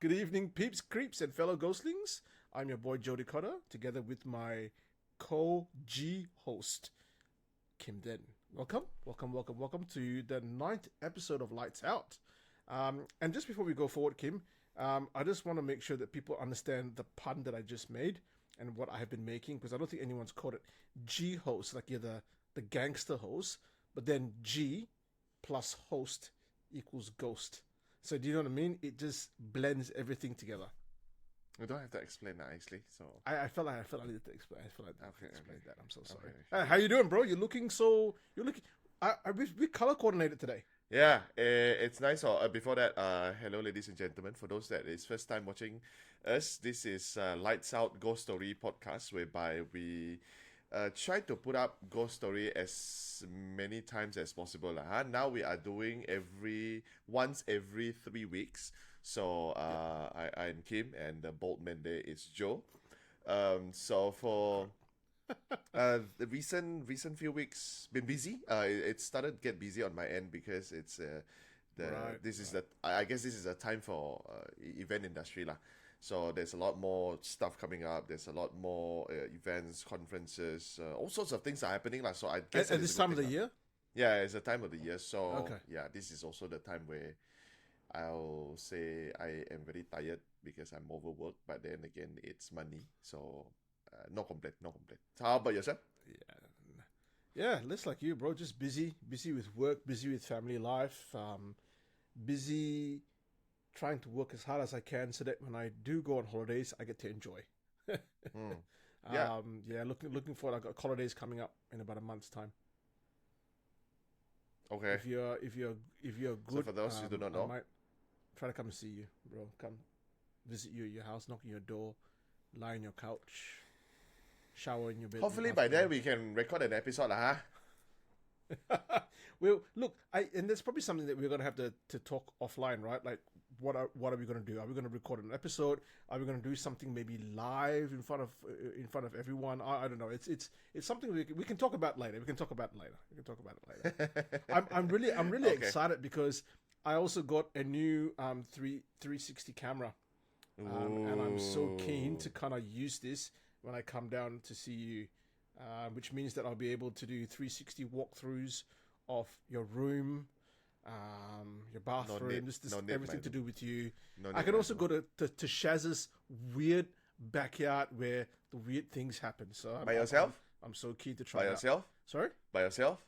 Good evening, peeps, creeps, and fellow ghostlings. I'm your boy Jody Cotter, together with my co-G host, Kim Den. Welcome to the 9th episode of Lights Out. And just before we go forward, Kim, I just want to make sure that people understand the pun that I just made and what I have been making, because I don't think anyone's called it G host, like you're the gangster host, but then G plus host equals ghost. So do you know what I mean? It just blends everything together. You don't have to explain that actually. So I felt I needed to explain. I felt like I needed to explain that. I'm so sorry. Okay. How you doing, bro? You're looking. We color coordinated today. Yeah, it's nice. Before that, hello, ladies and gentlemen. For those that is first time watching us, this is Lights Out Ghost Story podcast, whereby we try to put up ghost story as many times as possible. Now we are doing once every 3 weeks. So I'm Kim, and the bold man there is Joe. So for the recent few weeks been busy. It started to get busy on my end because it's I guess this is a time for event industry lah. So there's a lot more stuff coming up. There's a lot more events, conferences, all sorts of things are happening lah. So I guess at this time of the year. Yeah, it's the time of the year. So okay. Yeah, this is also the time where I'll say I am very tired because I'm overworked. But then again, it's money, so no complaint. So how about yourself? Yeah, less like you, bro. Just busy with work, busy with family life, busy trying to work as hard as I can so that when I do go on holidays, I get to enjoy. Yeah. Looking forward. I've got holidays coming up in about a month's time. Okay. If you're good, So for those who do not know, I might try to come and see you, bro. Come visit you at your house, knock on your door, lie on your couch, shower in your bed. hopefully by then we can record an episode, huh? Well, look, and there's probably something that we're gonna have to talk offline, right? Like, what are we gonna do? Are we gonna record an episode? Are we gonna do something maybe live in front of everyone? I don't know. It's something we can talk about later. We can talk about it later. I'm really Okay. excited because I also got a new 360 camera, and I'm so keen to kind of use this when I come down to see you, which means that I'll be able to do 360 walkthroughs of your room, your bathroom, everything to do with you. I can also go to Shaz's weird backyard where the weird things happen. So By yourself? I'm so keen to try By it yourself? out. Sorry? By yourself?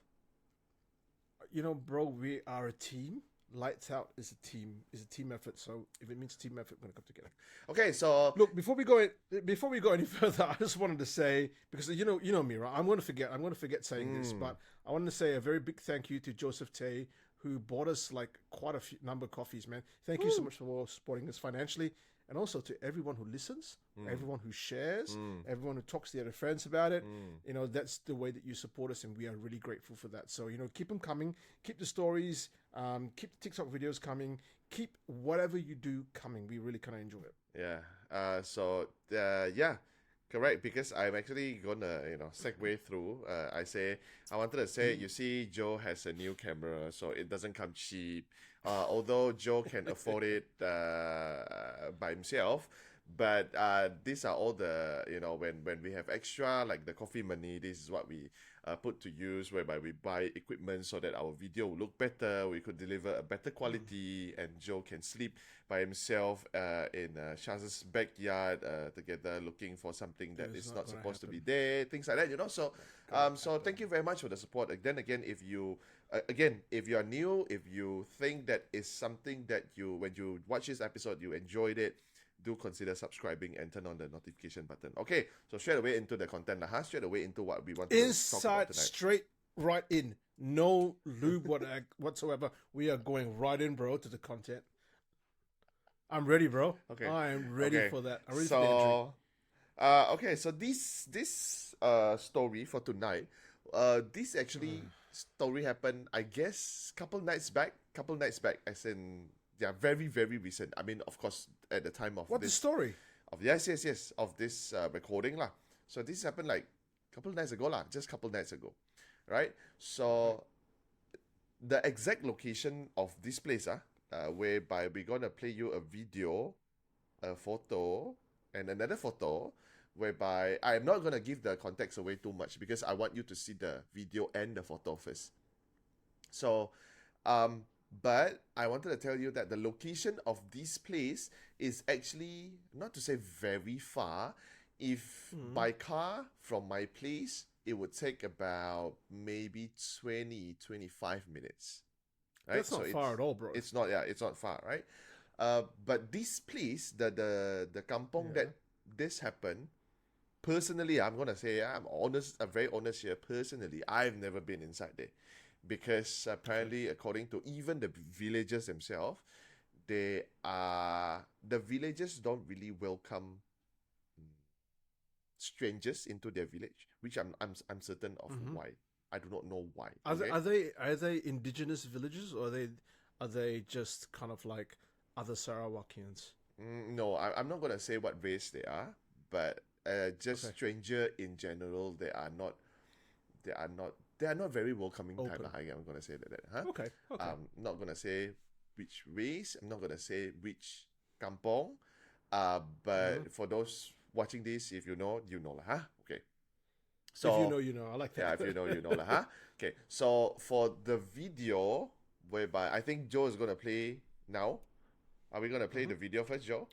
You know, bro, we are a team. Lights Out is a team effort. So if it means team effort, we're gonna come together. Okay, so Look, before we go any further, I just wanted to say, because you know me, right? I'm gonna forget saying this, but I wanted to say a very big thank you to Joseph Tay, who bought us like quite a few number of coffees, man. Thank you so much for supporting us financially, and also to everyone who listens, everyone who shares, everyone who talks to their friends about it. You know, that's the way that you support us, and we are really grateful for that. So, you know, keep them coming, keep the stories, keep the TikTok videos coming, keep whatever you do coming. We really kind of enjoy it. Yeah. Yeah. Correct, because I'm actually gonna, segue through. I wanted to say, you see, Joe has a new camera, so it doesn't come cheap. Although Joe can afford it by himself, but these are all the, when we have extra, like the coffee money, this is what we put to use, whereby we buy equipment so that our video will look better, we could deliver a better quality, and Joe can sleep by himself in Shaz's backyard together, looking for something that is not supposed to be there, things like that, So, so thank you very much for the support. Then again, if you are new, if you think that is something that when you watch this episode, you enjoyed it, do consider subscribing and turn on the notification button. Okay, so straight away into the content, straight away into what we want to talk about tonight. Straight right in. No lube whatsoever. We are going right in, bro, to the content. I'm ready, bro. Okay. I am ready for that. I'm ready so, for the entry. Okay, so this story for tonight, this actually story happened, I guess, couple nights back, as in, yeah, very, very recent. I mean, of course, at the time of the story? Yes, of this recording lah. So this happened like couple nights ago lah, just couple nights ago, right? So the exact location of this place whereby we're gonna play you a video a photo and another photo, whereby I'm not gonna give the context away too much because I want you to see the video and the photo first. So, but I wanted to tell you that the location of this place is actually not to say very far. If by car from my place, it would take about maybe 20-25 minutes. Right? That's not far at all, bro. It's not, yeah, it's not far, right? But this place, the kampong that this happened, personally, I'm gonna say, I'm honest, I'm very honest here. Personally, I've never been inside there, because apparently, according to even the villagers themselves, the villagers don't really welcome strangers into their village, which I'm certain of why. I do not know why. Are they indigenous villages, or are they just kind of like other Sarawakians? No, I'm not gonna say what race they are, but just stranger in general, they are not very welcoming type. I'm gonna say that. Huh? Okay. I'm not gonna say which race. I'm not gonna say which kampong. But for those watching this, if you know, you know lah. Huh? Okay. So if you know, you know. I like that. Yeah, if you know, you know lah. Huh? Okay. So for the video, whereby I think Joe is gonna play now. Are we gonna play the video first, Joe?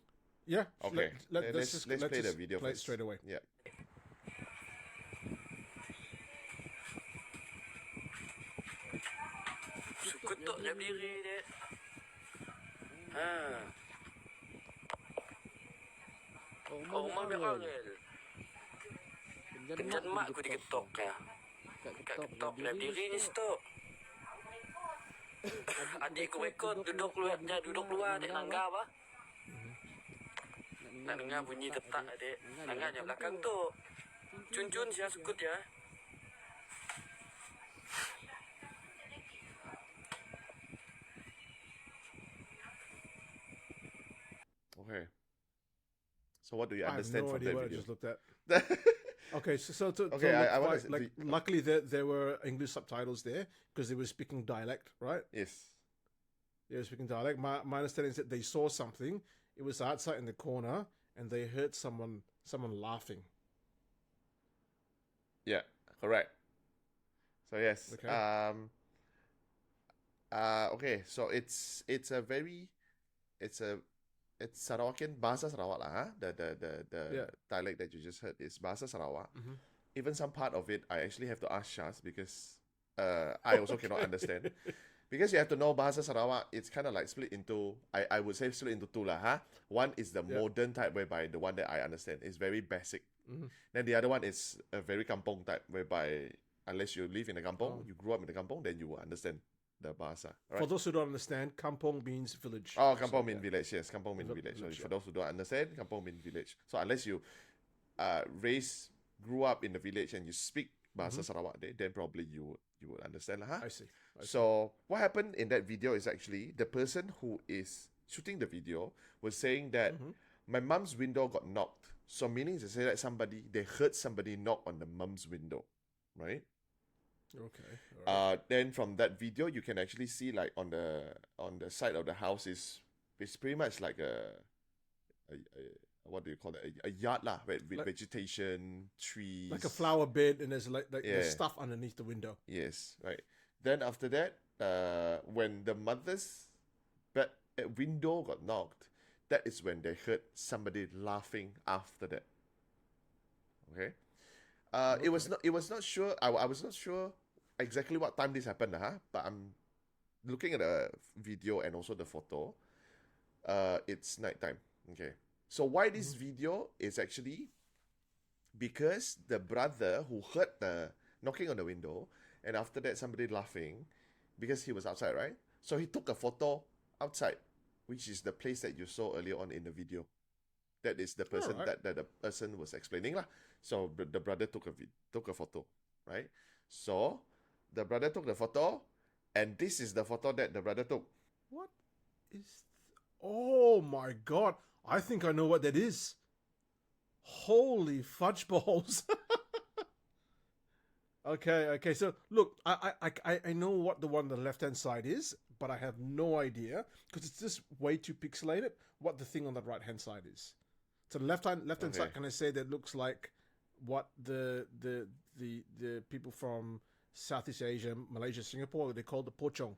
Yeah. Okay. Let's play the video play first. Straight away. Yeah. Sukut tok jam diri dia. Ha. Oh, mak biar angel. Kencan mak aku diketok ya. Kat ketok jam diri ni stok. Adik aku ikut duduk luar adik nangga apa? Nak dengar bunyi ketak adik. Nangga yang belakang tu. Cun-cun saya sukut ya. Okay. So what do you understand from that what video? I just looked at. Okay, I luckily there were English subtitles there because they were speaking dialect, right? Yes. They were speaking dialect. My understanding is that they saw something. It was outside in the corner, and they heard someone laughing. Yeah, correct. So yes. Okay. Okay. So it's Sarawakian, Bahasa Sarawak lah. Huh? The dialect that you just heard is Bahasa Sarawak. Even some part of it, I actually have to ask Shaz because I also cannot understand. Because you have to know Bahasa Sarawak, it's kind of like split into, I would say split into two lah. Huh? One is the modern type, whereby the one that I understand is very basic. Then the other one is a very kampong type, whereby unless you live in a kampong, you grew up in the kampong, then you will understand the Bahasa. Right? For those who don't understand, kampong means village. Oh, kampong means village. Yes, kampong means village. So for those who don't understand, kampong means village. So unless you grew up in the village and you speak Bahasa Sarawak, then probably you would understand. Huh? I see. So what happened in that video is actually the person who is shooting the video was saying that my mom's window got knocked. So meaning to say that they heard somebody knock on the mom's window, right? Okay. Then from that video, you can actually see like on the side of the house is pretty much like a what do you call it? A yard lah, with vegetation, trees, like a flower bed, and there's there's stuff underneath the window. Yes, right. Then after that, when the mother's window got knocked, that is when they heard somebody laughing after that. Okay. It was not sure. I was not sure exactly what time this happened, but I'm looking at the video and also the photo. It's nighttime. Okay. So why this video is actually because the brother who heard the knocking on the window, and after that somebody laughing, because he was outside, right? So he took a photo outside, which is the place that you saw earlier on in the video. That is the person that the person was explaining lah. So the brother took a photo, right? So the brother took the photo, and this is the photo that the brother took. What is? Oh my god! I think I know what that is. Holy fudge balls! Okay. So look, I know what the one on the left hand side is, but I have no idea because it's just way too pixelated. What the thing on the right hand side is. So left hand Okay. side, can I say that looks like what the people from Southeast Asia, Malaysia, Singapore, they call the pocong,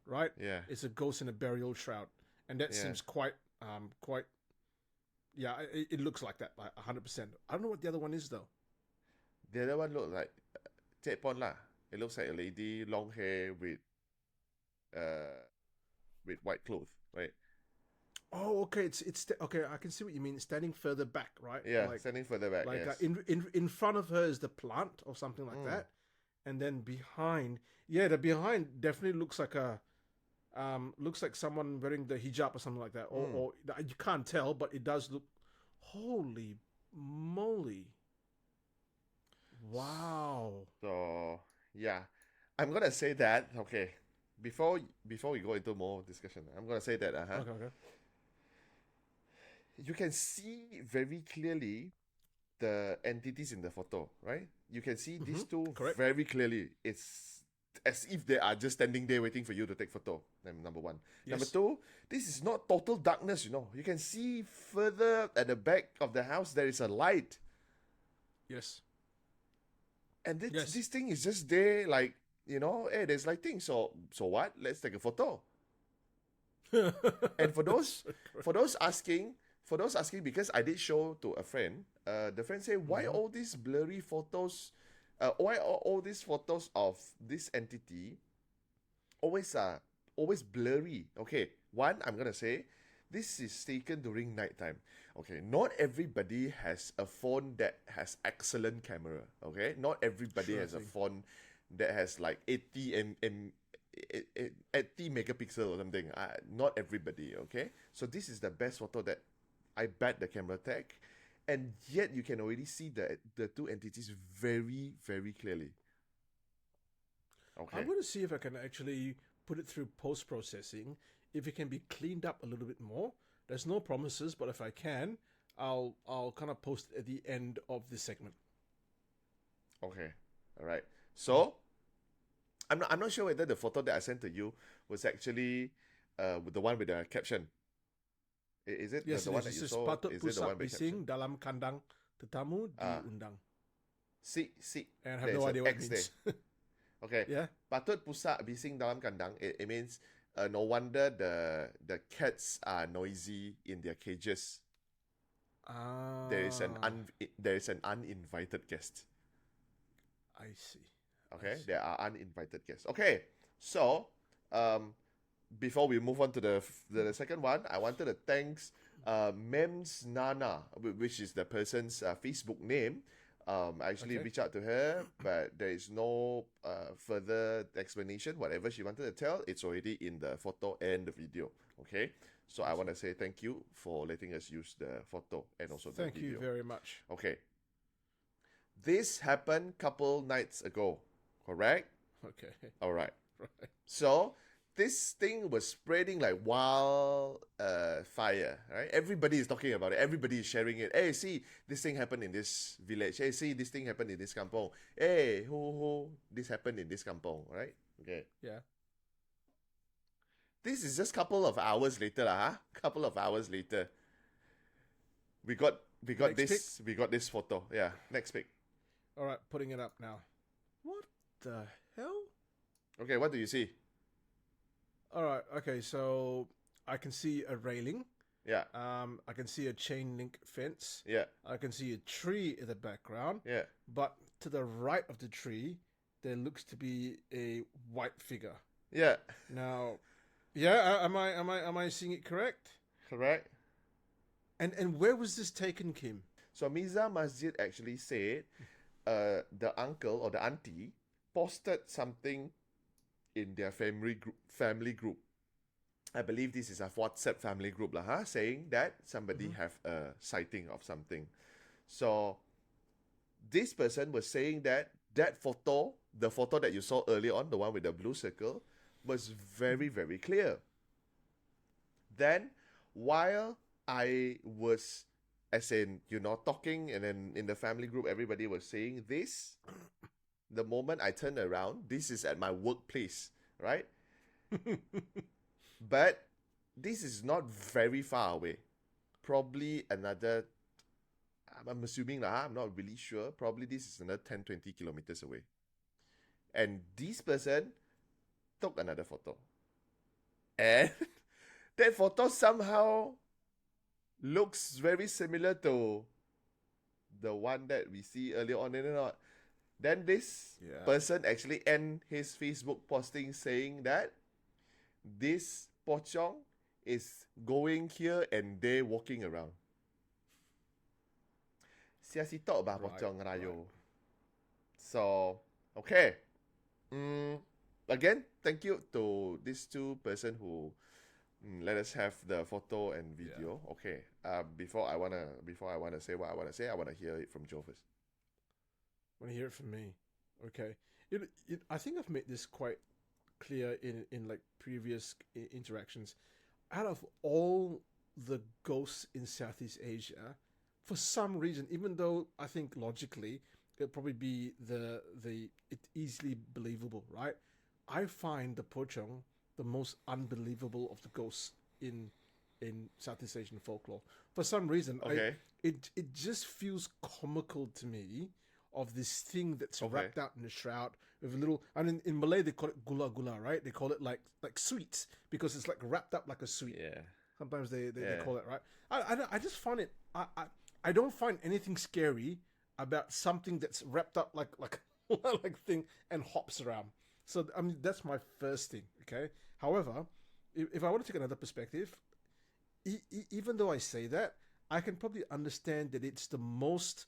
right? Yeah. It's a ghost in a burial shroud, and that Yeah. seems quite yeah. It looks like that, like 100%. I don't know what the other one is though. The other one look like Pon lah. It looks like a lady, long hair uh with white clothes, right? Oh, okay. It's okay. I can see what you mean. Standing further back, right? Yeah, standing further back. Like Yes. in front of her is the plant or something like Mm. that, and then behind, yeah, the behind definitely looks like someone wearing the hijab or something like that, or you can't tell, but it does look. Holy moly! Wow. So yeah, I'm gonna say that. Okay, before we go into more discussion, I'm gonna say that. Okay. You can see very clearly the entities in the photo, right? You can see these two correct. very clearly. It's as if they are just standing there waiting for you to take photo. Number one. Yes. Number two, this is not total darkness, You can see further at the back of the house, there is a light. Yes. And this, Yes. this thing is just there, like, hey, there's lighting. So what? Let's take a photo. And for those asking, because I did show to a friend, the friend said, why all these blurry photos? Why are all these photos of this entity always blurry? Okay, one, I'm gonna say this is taken during nighttime. Okay, not everybody has a phone that has excellent camera. Okay, not everybody Sure has a thing. phone that has like 80 megapixel or something. Not everybody. Okay, so this is the best photo that I bet the camera tech, and yet you can already see the two entities very, very clearly. Okay. I'm going to see if I can actually put it through post processing, if it can be cleaned up a little bit more. There's no promises, but if I can, I'll kind of post it at the end of this segment. Okay. All right. So I'm not sure whether the photo that I sent to you was actually the one with the caption. Is it Yes, the it one is. that This you is saw? patut Is it the one pusat with bising caption? dalam kandang tetamu Ah. diundang. See. And I have There's no an idea what it X means. Okay. Yeah. Patut pusat bising dalam kandang. It means no wonder the cats are noisy in their cages. There is an uninvited guest. I see. Okay, there are uninvited guests. Okay, so before we move on to the second one, I wanted to thanks Mems Nana, which is the person's Facebook name. I actually Okay. reached out to her, but there is no further explanation. Whatever she wanted to tell, it's already in the photo and the video. Okay, so I want to say thank you for letting us use the photo and also the Thank video. you very much. Okay, this happened couple nights ago, correct? Okay. All right. Right. So this thing was spreading like wild fire, right? Everybody is talking about it. Everybody is sharing it. Hey, see, this thing happened in this village. Hey, see, this thing happened in this kampong. Hey, this happened in this kampong, right? Okay. Yeah. This is just couple of hours later, huh? Couple of hours later. We got this photo. Yeah, next pic. All right, putting it up now. What the hell? Okay, what do you see? All right. Okay, so I can see a railing. Yeah, I can see a chain link fence. yeah, I can see a tree in the background. yeah. But to the right of the tree, there looks to be a white figure. Yeah, Now, yeah, am I seeing it correct? correct. And where was this taken, Kim? So Miza Masjid actually said the uncle or the auntie posted something in their family group. I believe this is a WhatsApp family group saying that somebody have a sighting of something. So this person was saying that photo, the photo that you saw earlier on, the one with the blue circle, was very, very clear. Then while I was, as in, talking, and then in the family group, everybody was saying this, the moment I turn around, this is at my workplace, right? But this is not very far away. Probably another, I'm assuming lah, I'm not really sure. Probably this is another 10, 20 kilometers away. And this person took another photo. And that photo somehow looks very similar to the one that we see earlier on. Then this person actually end his Facebook posting saying that this pocong is going here and there walking around. Siasi talk about pocong rayo. So, okay. Again, thank you to these two person who let us have the photo and video. Yeah. Okay. Before I wanna say what I wanna say, I wanna hear it from Joe first. Want to hear it from me? Okay. I think I've made this quite clear in like previous interactions. Out of all the ghosts in Southeast Asia, for some reason, even though I think logically it'd probably be it's easily believable, right? I find the pocong the most unbelievable of the ghosts in Southeast Asian folklore. For some reason, Okay. it just feels comical to me, of this thing that's wrapped out in a shroud with a little. I mean, in Malay they call it gula gula, right? They call it like sweets because it's like wrapped up like a sweet. Yeah. Sometimes they call it, right? I just find it. I don't find anything scary about something that's wrapped up like like thing and hops around. So I mean that's my first thing. Okay. However, if I want to take another perspective, even though I say that, I can probably understand that it's the most.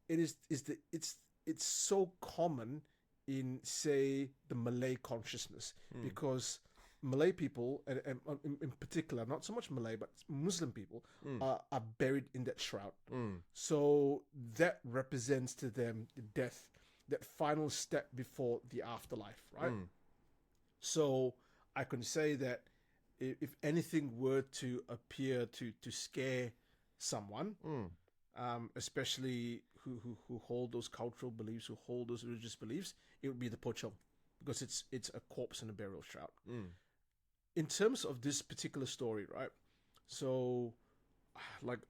It's so common in, say, the Malay consciousness, because Malay people, and in particular, not so much Malay, but Muslim people, are buried in that shroud. So that represents to them the death, that final step before the afterlife, right? So I can say that if anything were to appear to scare someone, especially who hold those cultural beliefs, who hold those religious beliefs, it would be the pocong, because it's a corpse in a burial shroud. In terms of this particular story, right? So, like,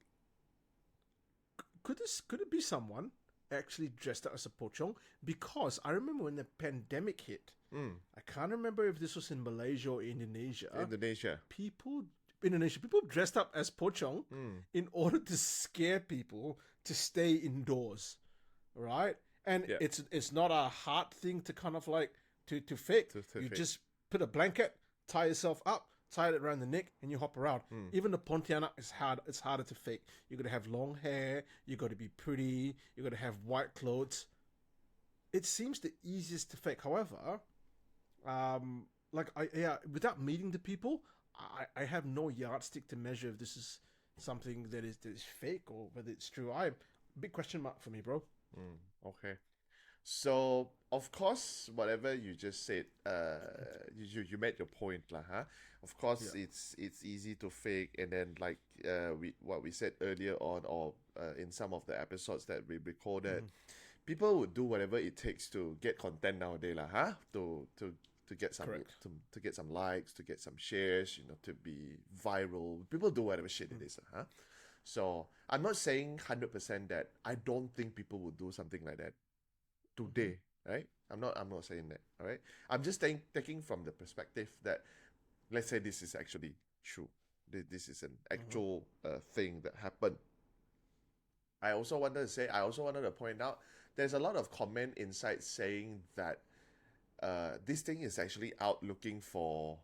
could it be someone actually dressed up as a pocong? Because I remember when the pandemic hit, I can't remember if this was in Malaysia or Indonesia. People dressed up as pocong in order to scare people to stay indoors, right? And it's not a hard thing to kind of like to fake. You just put a blanket, tie yourself up, tie it around the neck, and you hop around. Even the Pontianak is hard. It's harder to fake. You got to have long hair. You got to be pretty. You got to have white clothes. It seems the easiest to fake. However, without meeting the people, I have no yardstick to measure if this is something that is fake or whether it's true. Big question mark for me, bro. Okay. So of course, whatever you just said, you made your point, lah, huh? Of course, it's easy to fake, and then like what we said earlier on, or in some of the episodes that we recorded, people would do whatever it takes to get content nowadays, lah, huh? To get some to get some likes, to get some shares, to be viral. People do whatever shit it is, huh? So I'm not saying 100% that I don't think people would do something like that today, right? I'm not saying that, all right? I'm just taking from the perspective that, let's say this is actually true. This is an actual thing that happened. I also wanted to point out, there's a lot of comment inside saying that this thing is actually out looking for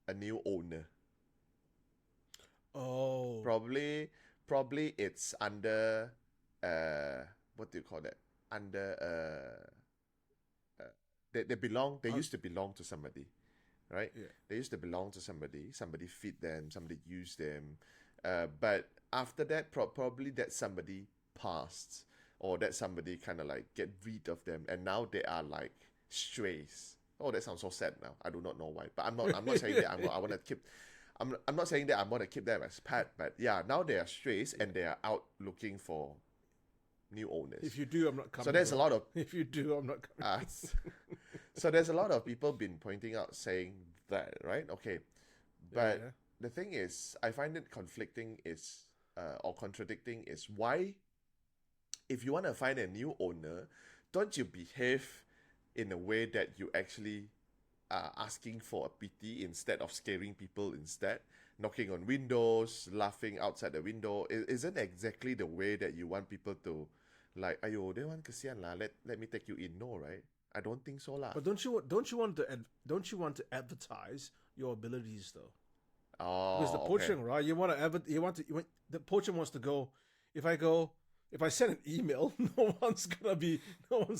a new owner. Oh. Probably it's under what do you call that? Under they used to belong to somebody, right? Yeah. They used to belong to somebody. Somebody feed them, somebody used them. But after that, probably that somebody passed, or that somebody kind of like get rid of them, and now they are like strays. Oh, that sounds so sad now. I do not know why, but I'm not saying that I want to keep. I'm not saying that I'm going to keep them as pet, but yeah, now they are strays and they are out looking for new owners. If you do, I'm not coming. So there's a bro. lot of If you do, I'm not coming. so there's a lot of people been pointing out saying that, right? Okay, but Yeah. the thing is, I find it conflicting is or contradicting is why, if you want to find a new owner, don't you behave in a way that you actually are asking for a pity instead of scaring people instead, knocking on windows, laughing outside the window. It isn't exactly the way that you want people to, like, ayo, they want kesian lah. Let me take you in. No, right? I don't think so lah. But don't you want to advertise your abilities though? Oh, Because the okay. poaching, right? The poacher wants to go. If I send an email, no one's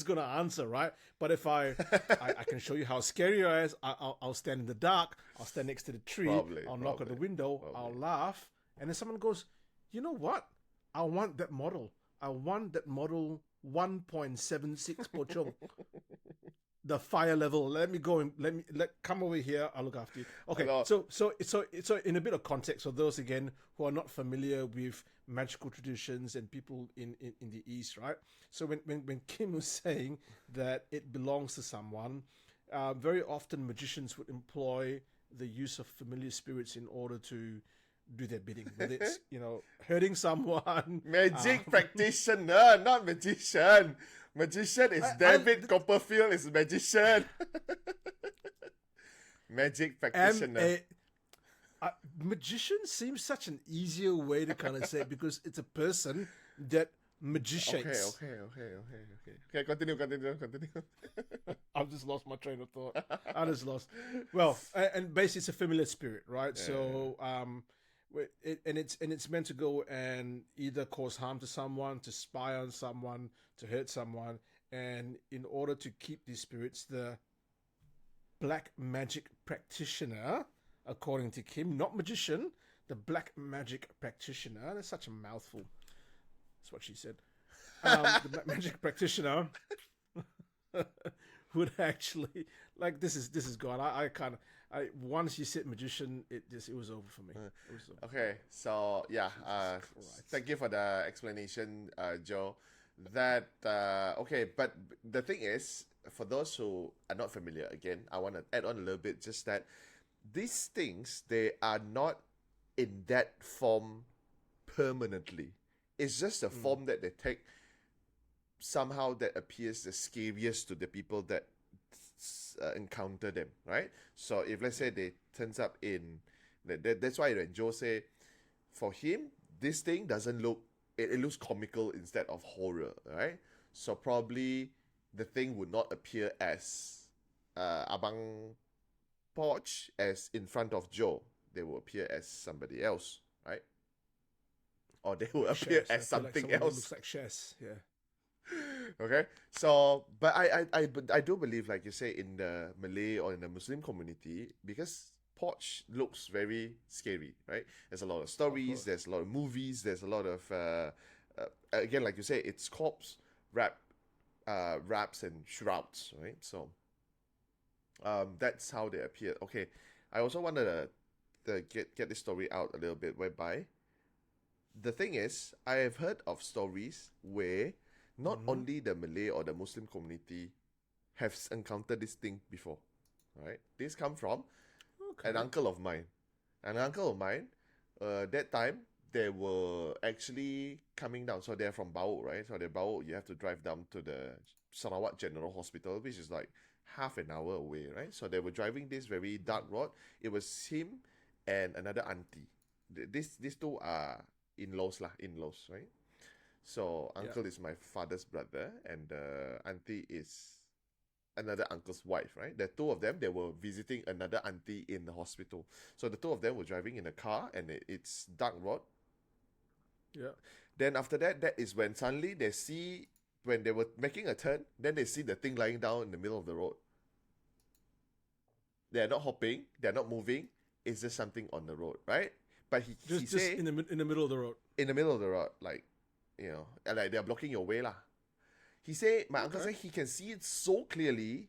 gonna answer, right? But if I can show you how scary I is. I'll stand in the dark. I'll stand next to the tree. I'll knock on the window. I'll laugh, and then someone goes, you know what? I want that model. I want that model 1.76 pochong. The fire level. Let me go and come over here. I'll look after you. Okay. Hello. So in a bit of context for those again who are not familiar with magical traditions and people in the East, right? So when Kim was saying that it belongs to someone, very often magicians would employ the use of familiar spirits in order to do their bidding. Whether it's hurting someone, Magic practitioner, not magician. Magician is David Copperfield is magician. Magic practitioner. Magician seems such an easier way to kind of say it because it's a person that magicians. Okay. Continue. I've just lost my train of thought. I just lost. Well, and basically it's a familiar spirit, right? Yeah. So, it's meant to go and either cause harm to someone, to spy on someone, to hurt someone, and in order to keep these spirits, the black magic practitioner, according to Kim, not magician, the black magic practitioner. That's such a mouthful. That's what she said. The black magic practitioner would actually this is gone. I once you said magician, it was over for me. It was over. Okay, so yeah, thank you for the explanation, Joe. That okay, but the thing is, for those who are not familiar, again, I want to add on a little bit, just that these things, they are not in that form permanently. It's just a form that they take somehow that appears the scariest to the people that encounter them, right? So if let's say they turns up in that's why when Joe say for him this thing doesn't look it looks comical instead of horror, right? So probably the thing would not appear as Abang Poch as in front of Joe. They will appear as somebody else, right? Or they will appear as something else. Looks like Chess, yeah. Okay, so but I do believe, like you say, in the Malay or in the Muslim community, because Poch looks very scary, right? There's a lot of stories, there's a lot of movies, there's a lot of again, like you say, it's corpse wraps and shrouds, right? So that's how they appear. Okay, I also wanted to get this story out a little bit, whereby the thing is, I have heard of stories where not only the Malay or the Muslim community have encountered this thing before, right? This come from an uncle of mine. That time, they were actually coming down. So they're from Bau, right? So they're Bau, you have to drive down to the Sarawak General Hospital, which is like half an hour away, right? So they were driving this very dark road. It was him and another auntie. These two are in-laws, right? So uncle is my father's brother, and auntie is another uncle's wife, right? The two of them, they were visiting another auntie in the hospital. So the two of them were driving in a car, and it's dark road. Yeah. Then after that, that is when suddenly they see, when they were making a turn, then they see the thing lying down in the middle of the road. They're not hopping, they're not moving. It's just something on the road, right? But he Just say, in the middle of the road. in the middle of the road, like, you know, like they're blocking your way lah. He said, my uncle said he can see it so clearly,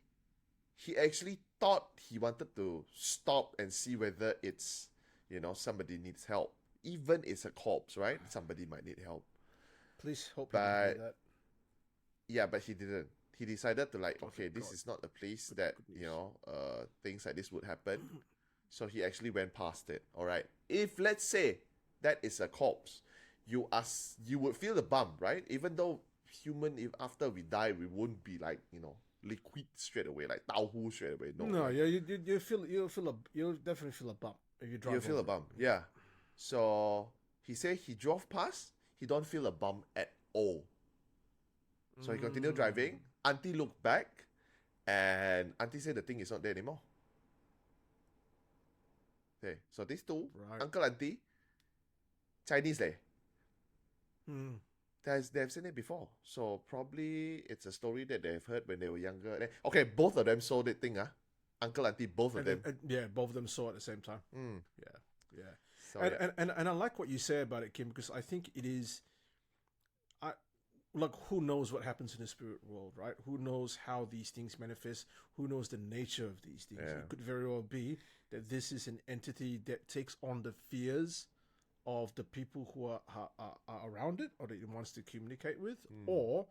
he actually thought he wanted to stop and see whether it's, you know, somebody needs help. Even it's a corpse, right? Somebody might need help. Please hope you don't do that. Yeah, but he didn't. He decided to like, Oh, okay, thank this God. is not a place Good that, goodness. things like this would happen. So he actually went past it. All right. If let's say that is a corpse, you would feel the bump, right? Even though human, if after we die, we won't be like, liquid straight away, like tauhu straight away. No, No, like yeah, you'll definitely feel a bump if you you drive feel a over it. bump. Yeah. So he said he drove past, he don't feel a bump at all. So he continued Mm. driving. Auntie looked back, and Auntie said the thing is not there anymore. Okay, so these two, Right. uncle, auntie, Chinese leh. Mm. They've seen it before. So probably it's a story that they've heard when they were younger. Okay, both of them saw the thing, uncle, auntie, both of them. Yeah, both of them saw it at the same time. Mm. Yeah, yeah. So And, yeah. and I like what you say about it, Kim, because I think it is. I like who knows what happens in the spirit world, right? Who knows how these things manifest? Who knows the nature of these things? Yeah. It could very well be that this is an entity that takes on the fears of the people who are around it or that it wants to communicate with, or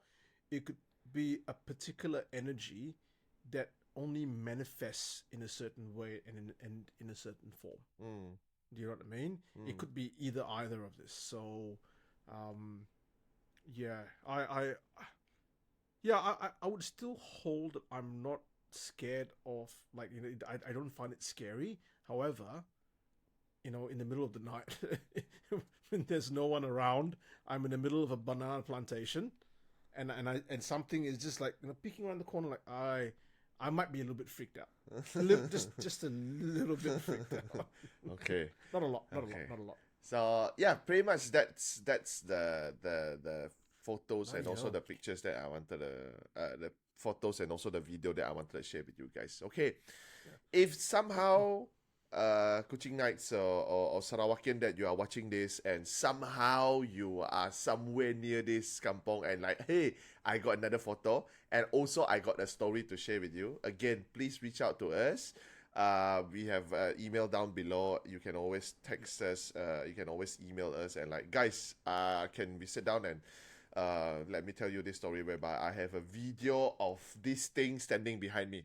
it could be a particular energy that only manifests in a certain way and in a certain form. Mm. Do you know what I mean? It could be either of this. So, yeah, I would still hold. I'm not scared of like I don't find it scary. However, in the middle of the night when there's no one around, I'm in the middle of a banana plantation, and something is just like peeking around the corner. Like I might be a little bit freaked out, just a little bit freaked out. Okay. Not a lot, Okay. not a lot. So yeah, pretty much that's the photos and Bloody also hell. the pictures that I wanted to the photos and also the video that I wanted to share with you guys. Okay, if somehow Kuching Nights or Sarawakian that you are watching this and somehow you are somewhere near this kampong and like, hey, I got another photo and also I got a story to share with you. Again, please reach out to us. We have email down below. You can always text us. You can always email us and like, guys, can we sit down and let me tell you this story whereby I have a video of this thing standing behind me.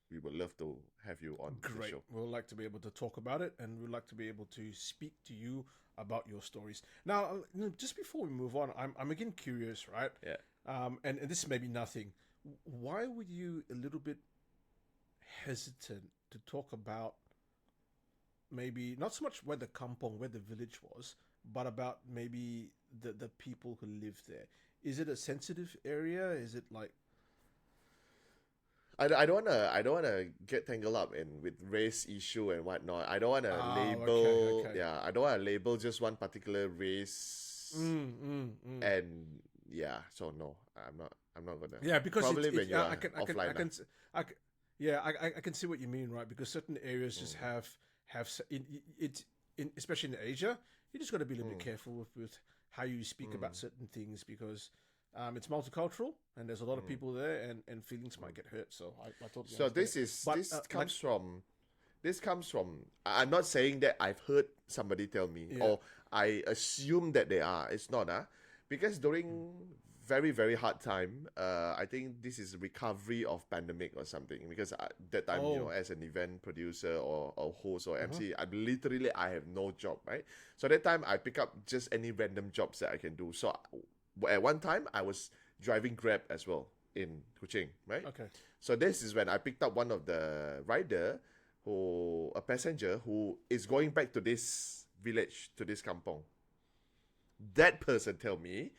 We would love to have you on the Great. show. We'd like to be able to talk about it, and we'd like to be able to speak to you about your stories. Now, just before we move on, I'm again curious, right? Yeah. And this may be nothing. Why were you a little bit hesitant to talk about maybe not so much where the kampong, where the village was, but about maybe the people who live there? Is it a sensitive area? Is it like I don't wanna get tangled up in with race issue and whatnot. I don't wanna label okay. yeah, I don't wanna label just one particular race and yeah, so no, I'm not gonna Yeah, because probably when it's you yeah, are offline. yeah, I can see what you mean, right? Because certain areas just especially in Asia, you just got to be a little bit careful with how you speak about certain things because it's multicultural and there's a lot of people there and feelings might get hurt. So I totally So understand it. But this comes from I'm not saying that I've heard somebody tell me Yeah. or I assume that they are. It's not because during very very hard time, I think this is recovery of pandemic or something because that time as an event producer or host or MC, I have no job, right? So that time I pick up just any random jobs that I can do. So at one time I was driving Grab as well in Kuching, right? Okay. So this is when I picked up one of the rider a passenger who is going back to this village, to this kampong. That person tell me,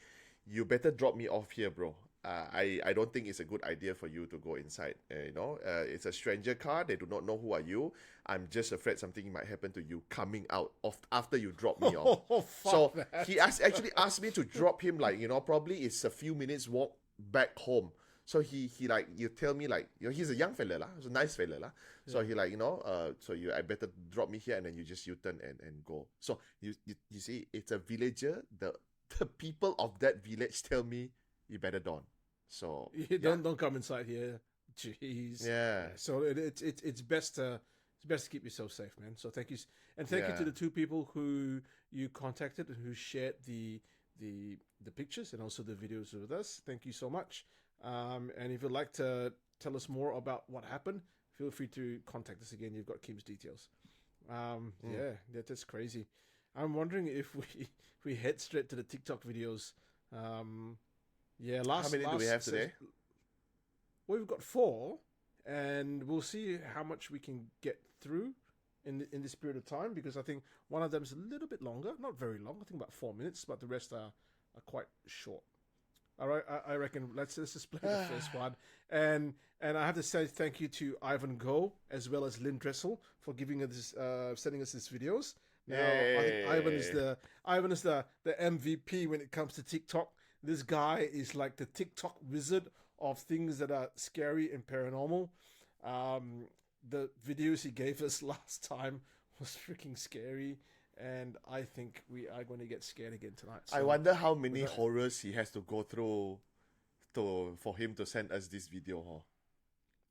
you better drop me off here, bro. I don't think it's a good idea for you to go inside. It's a stranger car. They do not know who are you. I'm just afraid something might happen to you coming out of after you drop me off. Fuck So that. he actually asked me to drop him like probably it's a few minutes walk back home. So he like you tell me like he's a young fella lah, he's a nice fella lah. So he like I better drop me here and then you just U-turn and go. So you see it's a villager. The people of that village tell me you better don't. So Don't come inside here. Jeez. yeah. So it's best to keep yourself safe, man. So thank you, and thank you to the two people who you contacted and who shared the pictures and also the videos with us. Thank you so much. And if you'd like to tell us more about what happened, feel free to contact us again. You've got Kim's details. Yeah, that's crazy. I'm wondering if we head straight to the TikTok videos. Yeah, How many do we have today? We've got 4, and we'll see how much we can get through in this period of time, because I think one of them is a little bit longer, not very long. I think about 4 minutes, but the rest are quite short. All right, I reckon let's just play the first one, and I have to say thank you to Ivan Go as well as Lynn Dressel for giving us this, sending us these videos. Now I think Ivan is the MVP when it comes to TikTok. This guy is like the TikTok wizard of things that are scary and paranormal. The videos he gave us last time was freaking scary. And I think we are going to get scared again tonight. So I wonder how many horrors he has to go through for him to send us this video. Huh?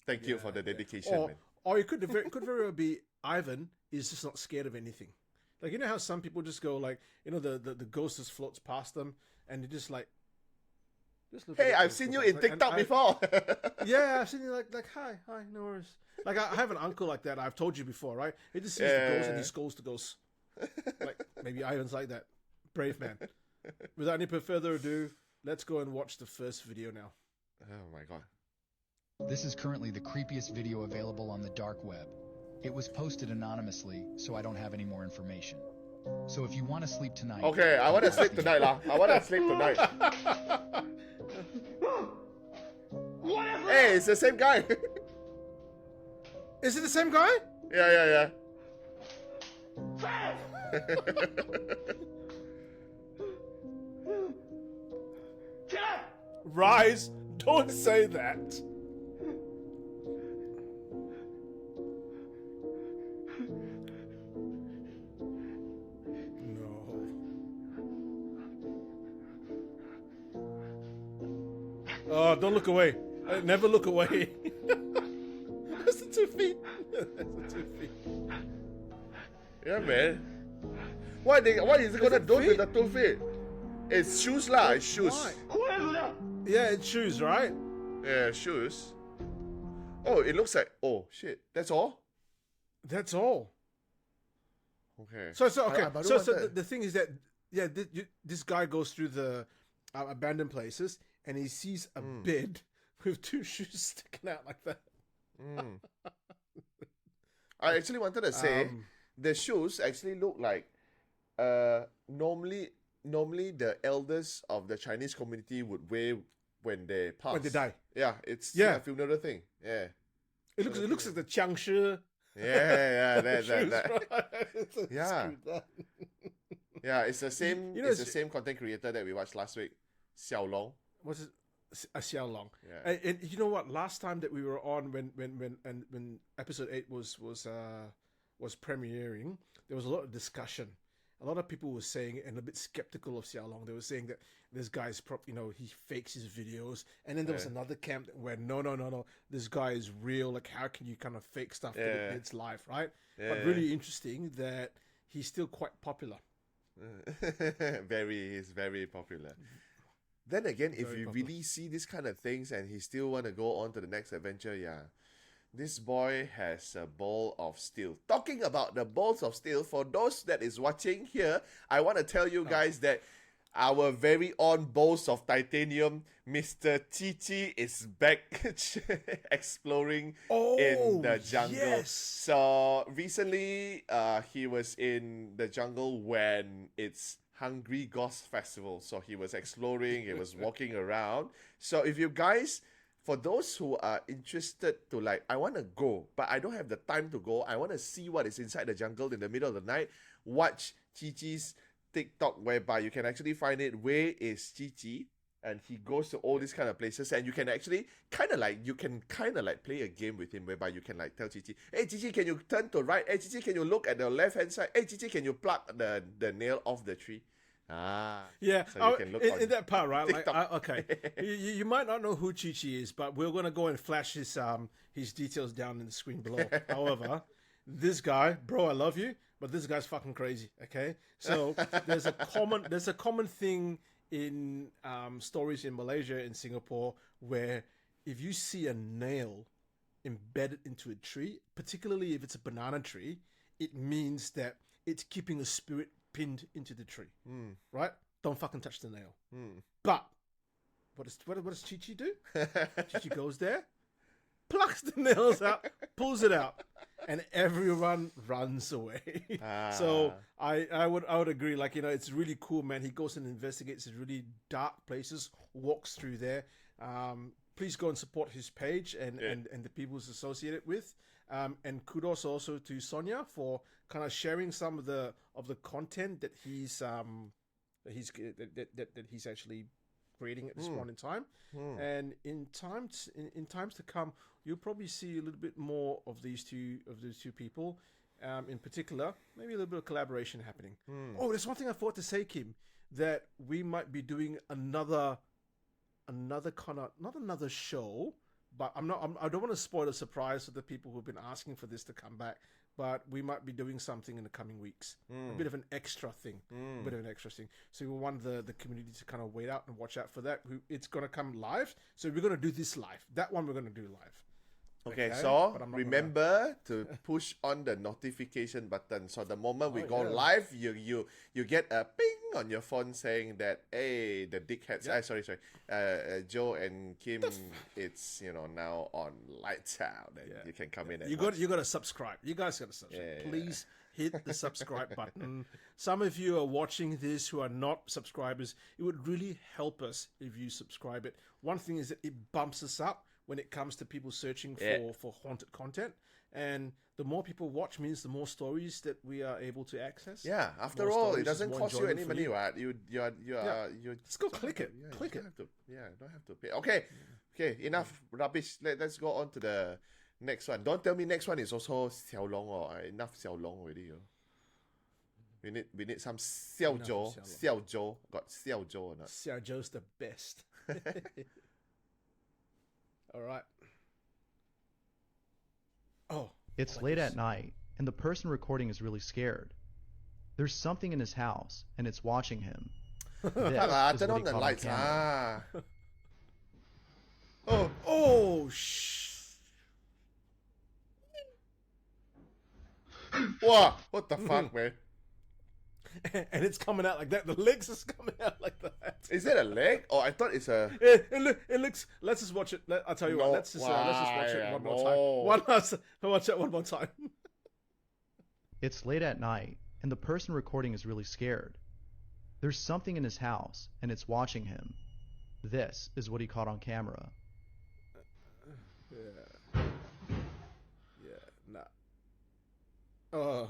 Thank you for the dedication, man. Or it could very well be Ivan is just not scared of anything. Like, you know how some people just go like, you know, the ghost just floats past them and they just like, look. Hey, I've seen you in TikTok before. Yeah, I've seen you like hi, no worries. Like I have an uncle like that. I've told you before, right? He just sees the ghost and he scolds the ghost. Like maybe Ivan's like that. Brave man. Without any further ado, let's go and watch the first video now. Oh my god. This is currently the creepiest video available on the dark web. It was posted anonymously, so I don't have any more information. So if you want to sleep tonight... Okay, I want to sleep tonight, lah. I want to sleep tonight. Hey, it's the same guy. Is it the same guy? Yeah. Rise, don't say that. Oh, don't look away. Never look away. That's the 2 feet. That's the 2 feet. Yeah, man. What is it gonna do with the 2 feet? It's shoes lah, it's shoes. Why? Yeah, it's shoes, right? Yeah, shoes. Oh, it looks like, oh shit, that's all? That's all. Okay. So the thing is that, yeah, this guy goes through the abandoned places and he sees a bed with 2 shoes sticking out like that. I actually wanted to say the shoes actually look like normally the elders of the Chinese community would wear when they pass. When they die. Yeah, it's a funeral thing. Yeah. It looks like the Jiangshi. Yeah, that. Right? Yeah. Yeah, it's the same. It's the same content creator that we watched last week, Xiao Long. What's it? Xiao Long. Yeah. And you know what? Last time that we were on, when episode 8 was premiering, there was a lot of discussion. A lot of people were saying, and a bit skeptical of Xiao Long. They were saying that this guy's he fakes his videos. And then there was another camp where no, this guy is real. Like, how can you kind of fake stuff that it's live, right? Yeah. But really interesting that he's still quite popular. He's very popular. Then again, if you really see this kind of things and he still want to go on to the next adventure, this boy has a ball of steel. Talking about the balls of steel, for those that is watching here, I want to tell you guys that our very own balls of titanium, Mr. Chi is back exploring in the jungle. Yes. So recently, he was in the jungle when it's Hungry Ghost Festival. So he was exploring, he was walking around. So if you guys, for those who are interested to I want to go, but I don't have the time to go, I want to see what is inside the jungle in the middle of the night, watch Chi-Chi's TikTok, whereby you can actually find it, where is Chi-Chi? And he goes to all these kind of places, and you can actually kind of play a game with him, whereby you can tell Chi-Chi, hey Chi-Chi, can you turn to right? Hey Chi-Chi, can you look at the left hand side? Hey Chi-Chi, can you pluck the nail off the tree? Yeah, so you can look in that part, right? TikTok. You might not know who Chi-Chi is, but we're gonna go and flash his details down in the screen below. However, this guy, bro, I love you, but this guy's fucking crazy. Okay, so there's a common thing in stories in Malaysia, in Singapore, where if you see a nail embedded into a tree, particularly if it's a banana tree, it means that it's keeping a spirit pinned into the tree. Right? Don't fucking touch the nail. But what does Chi-Chi do? Chi-Chi goes there, plucks the nails out, pulls it out, and everyone runs away. So I would agree. Like, you know, it's really cool, man. He goes and investigates these really dark places, walks through there. Please go and support his page and the people he's associated with. And kudos also to Sonia for kind of sharing some of the content that he's actually creating at this point in time. And in times to come, you'll probably see a little bit more of these two people. In particular, maybe a little bit of collaboration happening. Oh, there's one thing I thought to say, Kim, that we might be doing another kind of, not another show, but I don't want to spoil the surprise for the people who've been asking for this to come back. But we might be doing something in the coming weeks. A bit of an extra thing. So we want the community to kind of wait out and watch out for that. It's going to come live. So we're going to do this live. That one we're going to do live. Okay, so remember to push on the notification button. So the moment we go live, you get a ping on your phone saying that, hey, the dickheads. Sorry. Joe and Kim, it's now on lights out. And you can come in. And you got to subscribe. You guys got to subscribe. Please hit the subscribe button. Some of you are watching this who are not subscribers. It would really help us if you subscribe it. One thing is that it bumps us up when it comes to people searching for haunted content. And the more people watch means the more stories that we are able to access. Yeah, after all, it doesn't cost you any money, right? You just go click it. Click it. Don't have to pay. Okay, enough rubbish. Let's go on to the next one. Don't tell me next one is also Xiao Long or enough Xiao Long already. We need some Xiao Zhou. Xiao Zhou. Got Xiao Zhou or not? Xiao Zhou's the best. All right. Oh. It's late at night, and the person recording is really scared. There's something in his house, and it's watching him. Turn on the lights. Wow, what the fuck, man? And it's coming out like that. The legs is coming out like that. Is it a leg? Oh, I thought it's a. It looks. Let's just watch it. I'll tell you what. Let's just watch it one more time. Watch it one more time. It's late at night, and the person recording is really scared. There's something in his house, and it's watching him. This is what he caught on camera. Watch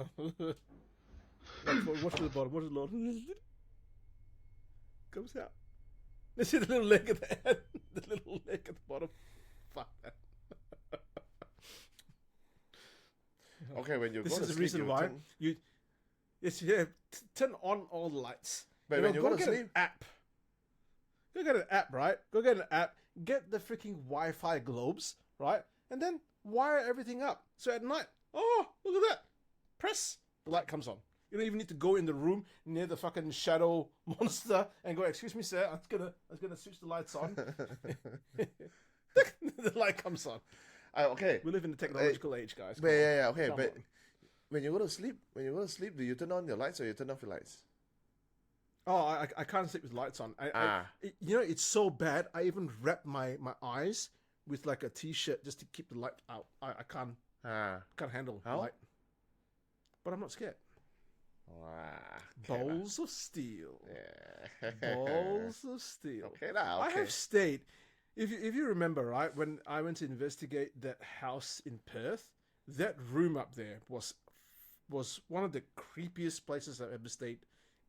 to the bottom. Watch the bottom. Comes out. Let's see the little leg at the end. The little leg at the bottom. Fuck that. Okay, when you this go is to the reason sleep, why turn on all the lights. But when you go to sleep, an app. Go get an app, right? Go get an app. Get the freaking Wi-Fi globes, right? And then wire everything up. So at night, oh, look at that. Press, the light comes on. You don't even need to go in the room near the fucking shadow monster and go, excuse me, sir, I was gonna switch the lights on. The light comes on. Okay. We live in the technological age, guys. Okay, but when you go to sleep, do you turn on your lights or you turn off your lights? Oh, I can't sleep with lights on. It's so bad. I even wrap my eyes with like a t-shirt just to keep the light out. I can't handle light. But I'm not scared. Balls of steel. Yeah. Balls of steel. Okay, now. Okay. I have stayed. If you remember, right, when I went to investigate that house in Perth, that room up there was one of the creepiest places I've ever stayed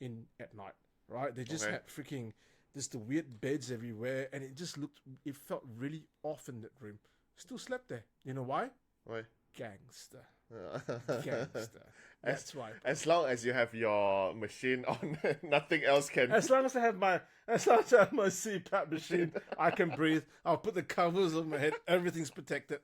in at night. Right? They just had freaking just the weird beds everywhere, and it felt really off in that room. Still slept there. You know why? Why? Gangster. Gangster. That's right. As long as you have your machine on, nothing else can. As long as I have my CPAP machine, I can breathe. I'll put the covers on my head. Everything's protected.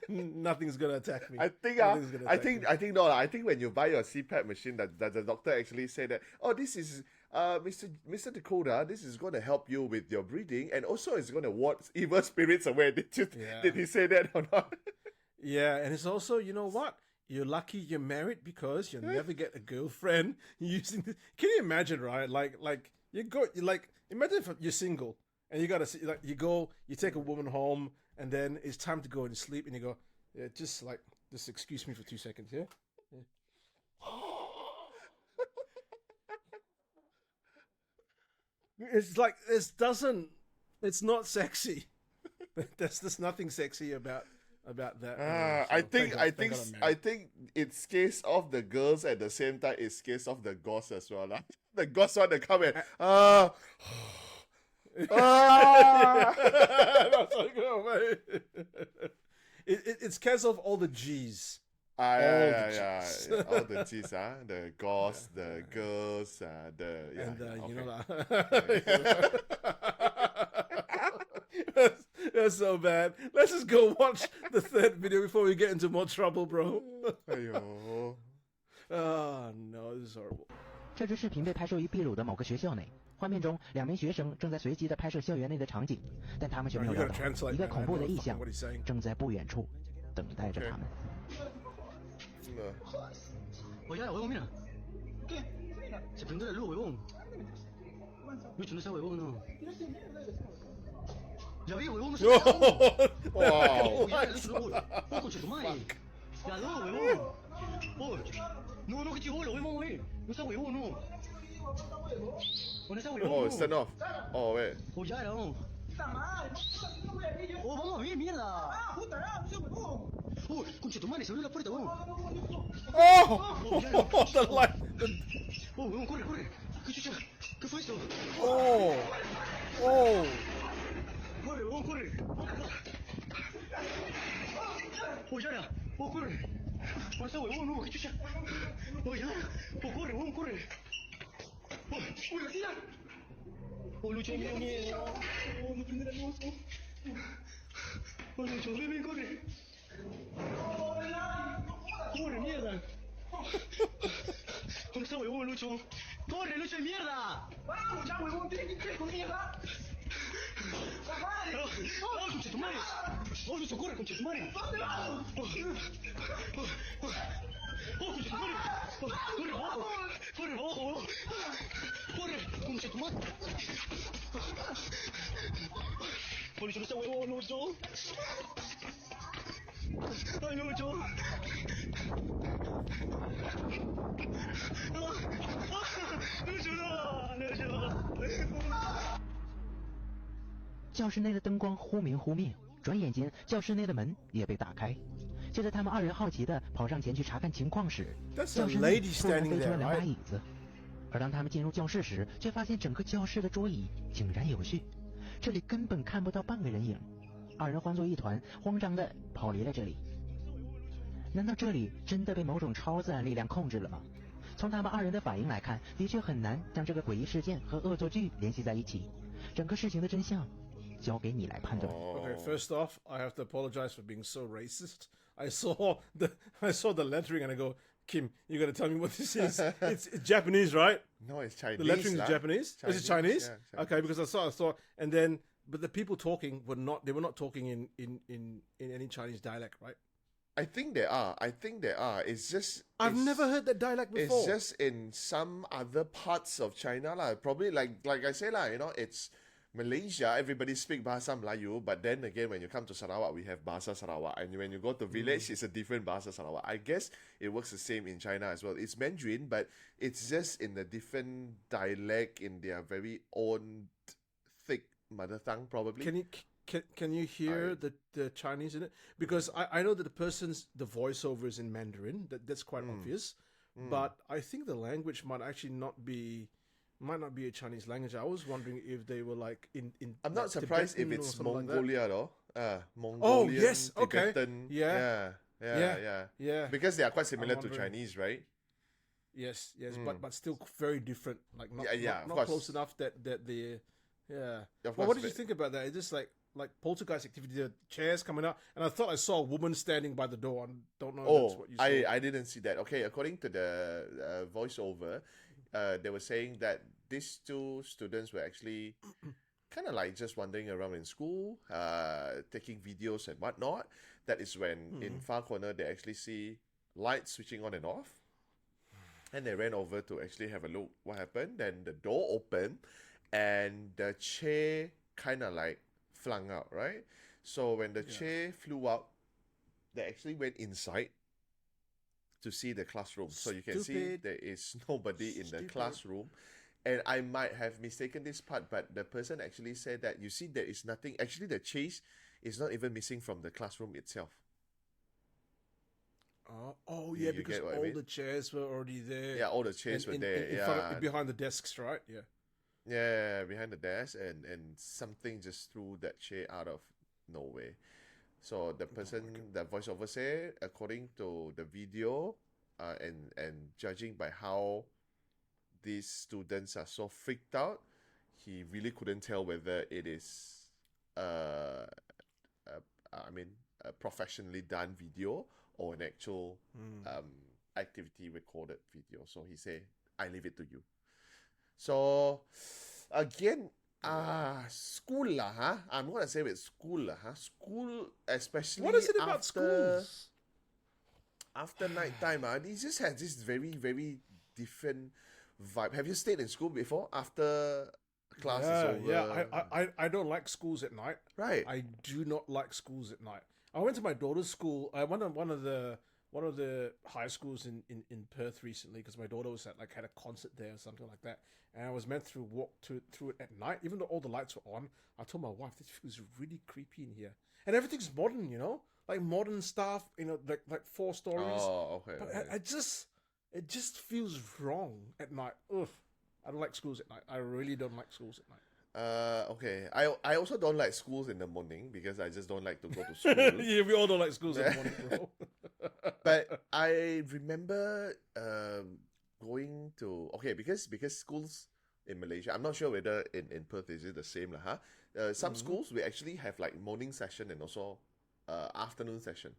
Nothing's gonna attack me. I think Nothing's gonna attack me. I think no. I think when you buy your CPAP machine, that the doctor actually said that, oh, this is Mr. Dakota, this is going to help you with your breathing, and also it's going to ward evil spirits away. Did he say that or not? Yeah, and it's also, you know what? You're lucky you're married because you'll never get a girlfriend using this. Can you imagine, right? Like imagine if you're single and you gotta see, like, you take a woman home and then it's time to go and sleep and you go, yeah, just excuse me for 2 seconds, yeah? It's like, it's not sexy. There's nothing sexy about that. I think it scares off the girls at the same time it scares off the ghosts as well. Lah. The ghosts want to come and it scares off all the G's. Yeah. All the G's, the ghosts, the girls, You know that. That's so bad. Let's just go watch the third video before we get into more trouble, bro. Aiyo. Oh no, this is horrible. 这支视频被拍摄于秘鲁的某个学校内，画面中2名学生正在随机地拍摄校园内的场景，但他们却没有料到，一个恐怖的异象正在不远处等待着他们。我家有维翁面，这平时的路维翁，你全都是维翁呢。Ya vi, huevón, no se Wow. Concha tu madre. Ya no, huevón. No, que chivolo, huevón, güey. No sea huevón, no. No sea huevón. Oh, it's turned off. Oh, wait. Oh, ya era, no. Oh, vamos a ver, mierda. Oh, concha tu madre, se abrió la puerta, huevón. Oh, the light. Oh, huevón, corre. ¿Qué chucha? ¿Qué fue eso? Oh. Corre, huevón, corre. Oh, ya era. Oh, corre. No sea huevón, no, qué chucha. Oh, ya. Oh, corre, huevón, corre. Oh, la tía. Oh, Lucho, miedo. Oh, no prende la luz. Oh, Lucho, ven, corre. Corre, mierda. No sea huevón, Lucho. Corre, Lucho, de mierda. Vamos, ya, huevón, tiene que ir con mierda. ¡Oh, concha tu madre! ¡Oh, Lucho, corre, concha tu madre! ¿Dónde vamos? ¡Oh, concha tu madre! ¡Corre abajo! ¡Corre abajo! ¡Corre, concha tu madre! ¡Oh, Lucho, no está huevón, Lucho! ¡Ay, Lucho! ¡Lucho, no! ¡Lucho! 教室内的灯光忽明忽灭，转眼间教室内的门也被打开。就在他们2人好奇地跑上前去查看情况时，教室内突然飞出了2把椅子。而当他们进入教室时，却发现整个教室的桌椅井然有序，这里根本看不到半个人影。2人慌作一团，慌张地跑离了这里。难道这里真的被某种超自然力量控制了吗？从他们2人的反应来看，的确很难将这个诡异事件和恶作剧联系在一起。整个事情的真相交给你来判断。 Okay, first off, I have to apologize for being so racist. I saw the lettering and I go, Kim, you gotta tell me what this is. It's Japanese, right? No, it's Chinese. The lettering is Japanese. Is it Chinese? Yeah, Chinese. Okay, because I saw, and then, but the people talking were not talking in any Chinese dialect, right? I think they are. It's just... I've never heard that dialect before. It's just in some other parts of China, lah. Probably like I say, lah, you know, it's Malaysia, everybody speak Bahasa Melayu, but then again, when you come to Sarawak, we have Bahasa Sarawak. And when you go to village, it's a different Bahasa Sarawak. I guess it works the same in China as well. It's Mandarin, but it's just in a different dialect, in their very own thick mother tongue, probably. Can you hear the Chinese in it? Because I know that the voiceover is in Mandarin. That's quite obvious. But I think the language might actually not be a Chinese language. I was wondering if they were like in I'm not surprised Tibetan if it's or something Mongolia, like though. Mongolian, oh yes, okay, Tibetan. yeah. Because they are quite similar to wondering. Chinese, right? Yes, but still very different. Like not of not course. close enough that they. Yeah. Of Well, course, what did you but- think about that? It's just like like poltergeist activity, the chairs coming out, and I thought I saw a woman standing by the door. I don't know if that's Oh, what you saw. I didn't see that. Okay, according to the voiceover, they were saying that these two students were actually kind of like just wandering around in school, taking videos and whatnot. That is when in far corner they actually see lights switching on and off. And they ran over to actually have a look what happened. Then the door opened and the chair kind of like flung out, right? So when the chair flew out, they actually went inside to see the classroom. So you can see there is nobody in the classroom. And I might have mistaken this part, but the person actually said that, you see, there is nothing. Actually, the chase is not even missing from the classroom itself. Oh yeah, You because get what I all mean? the chairs were already there. Yeah, all the chairs were there. in Yeah, front of, behind the desks, right? Yeah. yeah, behind the desk, and something just threw that chair out of nowhere. So the person, the voiceover said, according to the video, and judging by how these students are so freaked out, he really couldn't tell whether it is, a professionally done video or an actual activity recorded video. So he said, I leave it to you. So again, school lah, huh? I'm gonna say with school lah, huh? School, especially What is it about after, schools? after night time, it just has this very, very different vibe. Have you stayed in school before after class is over? Yeah. I don't like schools at night. Right. I do not like schools at night. I went to my daughter's school. I went to one of the high schools in Perth recently because my daughter was had a concert there or something like that, and I was meant to walk through it at night. Even though all the lights were on, I told my wife this feels really creepy in here, and everything's modern, like modern stuff, like 4 stories. Oh, okay. But okay. it just feels wrong at night. Ugh. I don't like schools at night. I really don't like schools at night. Okay. I also don't like schools in the morning because I just don't like to go to school. Yeah, we all don't like schools in the morning, bro. But I remember going to because schools in Malaysia, I'm not sure whether in Perth is it the same lah, huh? Some schools we actually have like morning session and also afternoon session.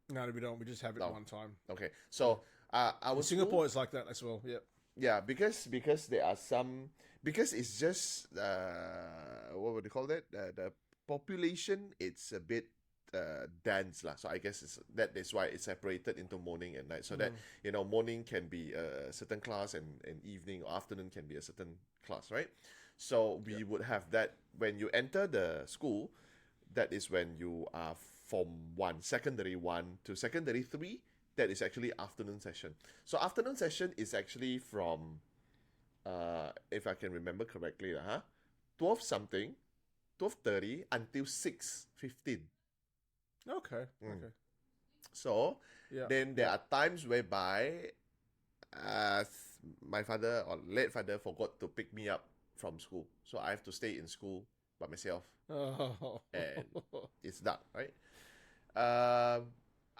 No, we don't. We just have it one time. Okay, so our Singapore is like that as well. Yeah. Yeah, because there are some, because it's just what would you call that? The population, it's a bit dense lah. So I guess that is why it's separated into morning and night. So that morning can be a certain class and evening or afternoon can be a certain class, right? So we would have that when you enter the school. That is when you are from secondary 1 to secondary 3. That is actually afternoon session. So afternoon session is actually from, if I can remember correctly, 12 something, 12:30 until 6:15. Okay. Okay. So then there are times whereby my father or late father forgot to pick me up from school. So I have to stay in school by myself. Oh. And it's dark, right?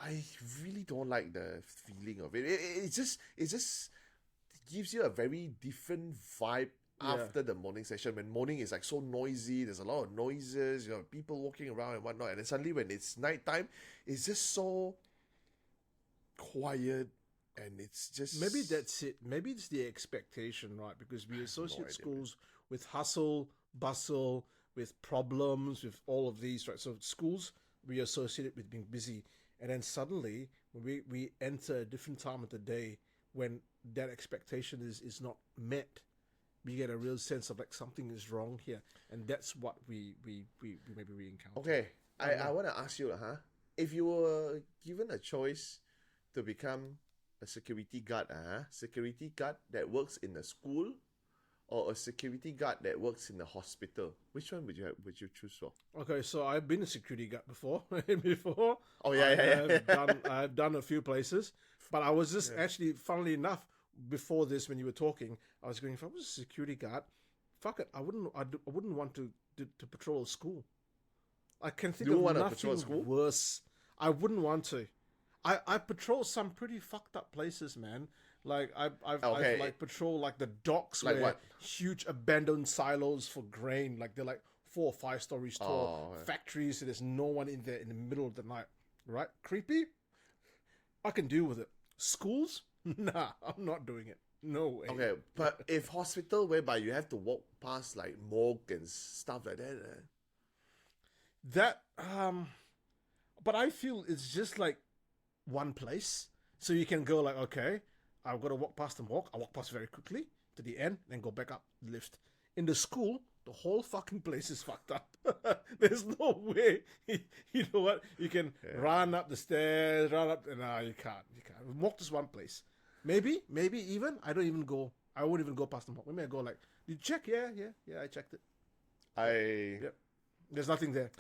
I really don't like the feeling of it. It just gives you a very different vibe after the morning session. When morning is like so noisy, there's a lot of noises, people walking around and whatnot. And then suddenly when it's nighttime, it's just so quiet and it's just... Maybe that's it. Maybe it's the expectation, right? Because we associate idea, schools with hustle, bustle, with problems, with all of these, right? So schools, we associate it with being busy. And then suddenly, when we enter a different time of the day when that expectation is not met, we get a real sense of like something is wrong here. And that's what we encounter. Okay, I want to ask you, if you were given a choice to become a security guard that works in a school or a security guard that works in the hospital, which one would you choose for? Okay, so I've been a security guard before. Oh yeah. I've done a few places, but I was just actually, funnily enough, before this when you were talking, I was going, if I was a security guard, fuck it, I wouldn't want to patrol a school. I can think of nothing worse. I wouldn't want to. I patrol some pretty fucked up places, man. Like I've like patrol like the docks, like where huge abandoned silos for grain, like they're like 4 or 5 stories tall, factories, so there's no one in there in the middle of the night, right? Creepy? I can deal with it. Schools? Nah, I'm not doing it. No way. Okay, but if hospital whereby you have to walk past like morgue and stuff like that. That, but I feel it's just like one place. So you can go like, okay, I've got to walk past the morgue. I walk past very quickly to the end, then go back up the lift. In the school, the whole fucking place is fucked up. There's no way, you know what, you can run up the stairs, run up, no, you can't. Morgue is one place. Maybe even, I won't even go past the morgue. Maybe I go like, did you check? Yeah, I checked it. Yep. There's nothing there.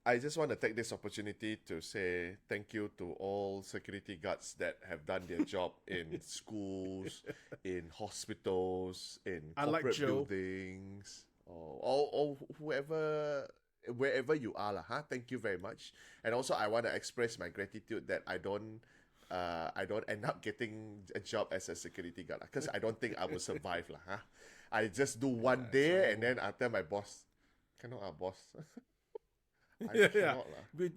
I just want to take this opportunity to say thank you to all security guards that have done their job in schools, in hospitals, in corporate buildings, or whoever, wherever you are, huh? Thank you very much. And also, I want to express my gratitude that I don't end up getting a job as a security guard because I don't think I will survive, huh? I just do one day and then I tell my boss, cannot, boss. Yeah.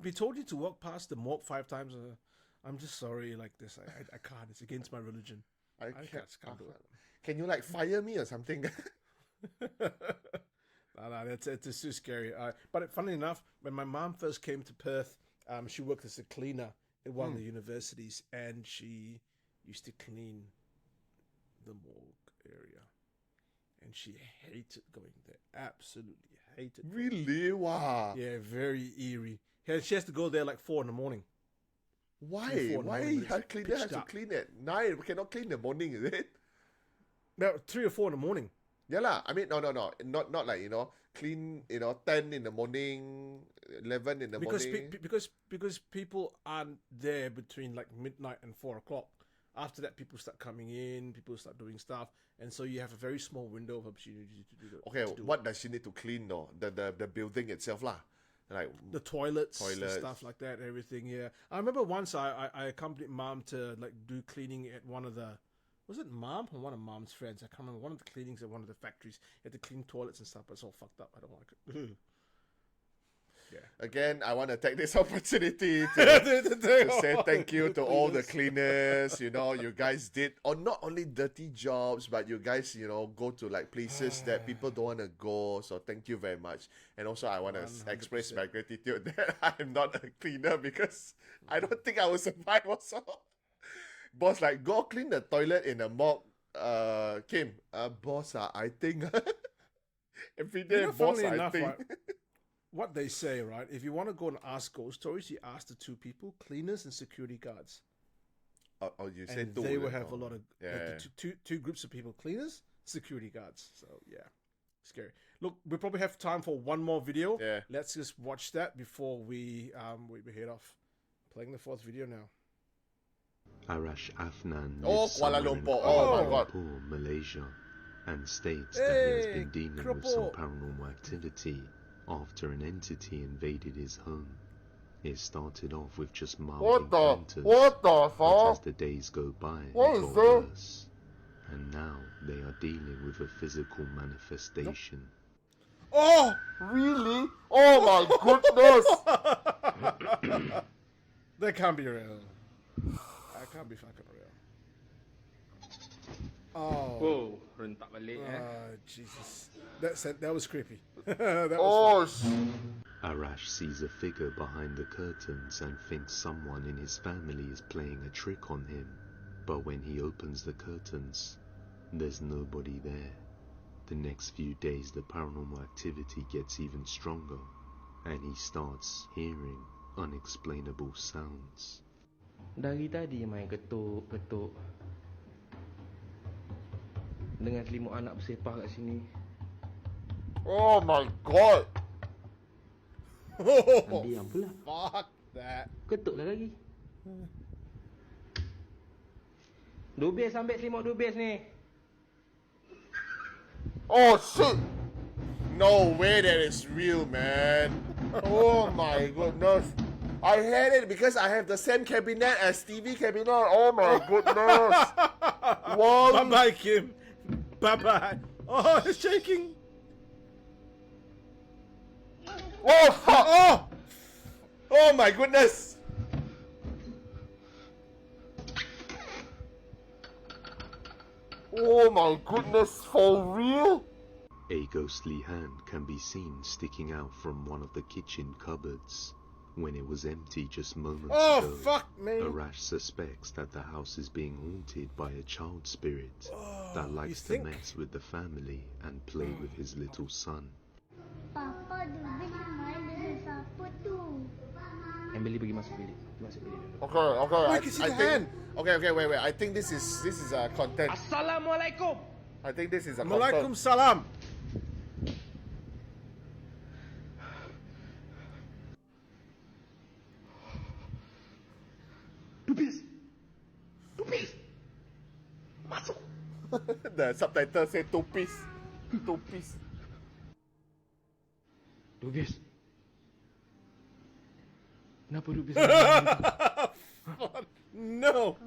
We told you to walk past the morgue 5 times. I'm just sorry, like this. I can't. It's against my religion. I can't do it. Can you like fire me or something? No, it's too scary. But funny enough, when my mom first came to Perth, she worked as a cleaner at one of the universities, and she used to clean the morgue area, and she hated going there. Absolutely hated. Really? Wow. Yeah, very eerie. She has to go there like 4 a.m. Why? Why her cleaner has to clean at 9? We cannot clean in the morning, is it? No, 3 or 4 a.m. Yeah lah. I mean, no. Not like, clean, 10 in the morning, 11 in the morning. Because people aren't there between like midnight and 4 o'clock. After that, people start coming in, people start doing stuff, and so you have a very small window of opportunity to do that. Okay, what does she need to clean though? The building itself lah, like the toilets and stuff like that, everything. Yeah, I remember once I accompanied Mom to like do cleaning at one of the, was it Mom or one of Mom's friends? I can't remember. One of the cleanings at one of the factories. You had to clean toilets and stuff, but it's all fucked up. I don't like it. Yeah. Again, I want to take this opportunity to say thank you to all the cleaners. You guys did, or not only dirty jobs, but you guys, go to like places that people don't want to go. So thank you very much. And also, I want to express my gratitude that I'm not a cleaner because I don't think I will survive also. Boss, like, go clean the toilet in a morgue. Kim, boss, I think every day, boss, I think. Right? What they say, right? If you want to go and ask ghost stories, you ask the 2 people, cleaners and security guards. Oh, you said they will have a lot of two groups of people: cleaners, security guards. So yeah, scary. Look, we probably have time for one more video. Yeah, let's just watch that before we head off. Playing the 4th video now. Arash Afnan Kuala Lumpur. Oh my God, Malaysia, and states that he has been dealing with some paranormal activity after an entity invaded his home. It started off with just mild encounters, but as the days go by, it got worse. And now they are dealing with a physical manifestation. Oh, really? Oh my goodness! That can't be real. That can't be fucking real. Oh. Rentak balik Jesus. That was creepy. That was Arash sees a figure behind the curtains and thinks someone in his family is playing a trick on him. But when he opens the curtains, there's nobody there. The next few days, the paranormal activity gets even stronger, and he starts hearing unexplainable sounds. Dari tadi main ketuk-ketuk dengan selimut anak bersepah kat sini. Oh my God! Diam pula. Fuck that. Ketuklah lagi. Dubis ambil selimut dubis ni. Oh shit! No way that is real, man. Oh my goodness. I had it because I have the same cabinet as TV cabinet. Oh my goodness. Wow. Bye-bye, Kim. Bye-bye. Oh, it's shaking. Oh, fuck! Oh my goodness! Oh my goodness, for real? A ghostly hand can be seen sticking out from one of the kitchen cupboards. When it was empty just moments ago, fuck me. Arash suspects that the house is being haunted by a child spirit that likes to mess with the family and play with his little son. Papa dulu main dengan siapa tu? Emily pergi masuk bilik. Masuk bilik dulu. Okay. I can see the hand. Okay, wait. I think this is a content. Assalamualaikum. I think this is a Malaikum confirm. salam. Tupis. Masuk. The subtitle say two piece. Tupis. Kenapa Tupis? No.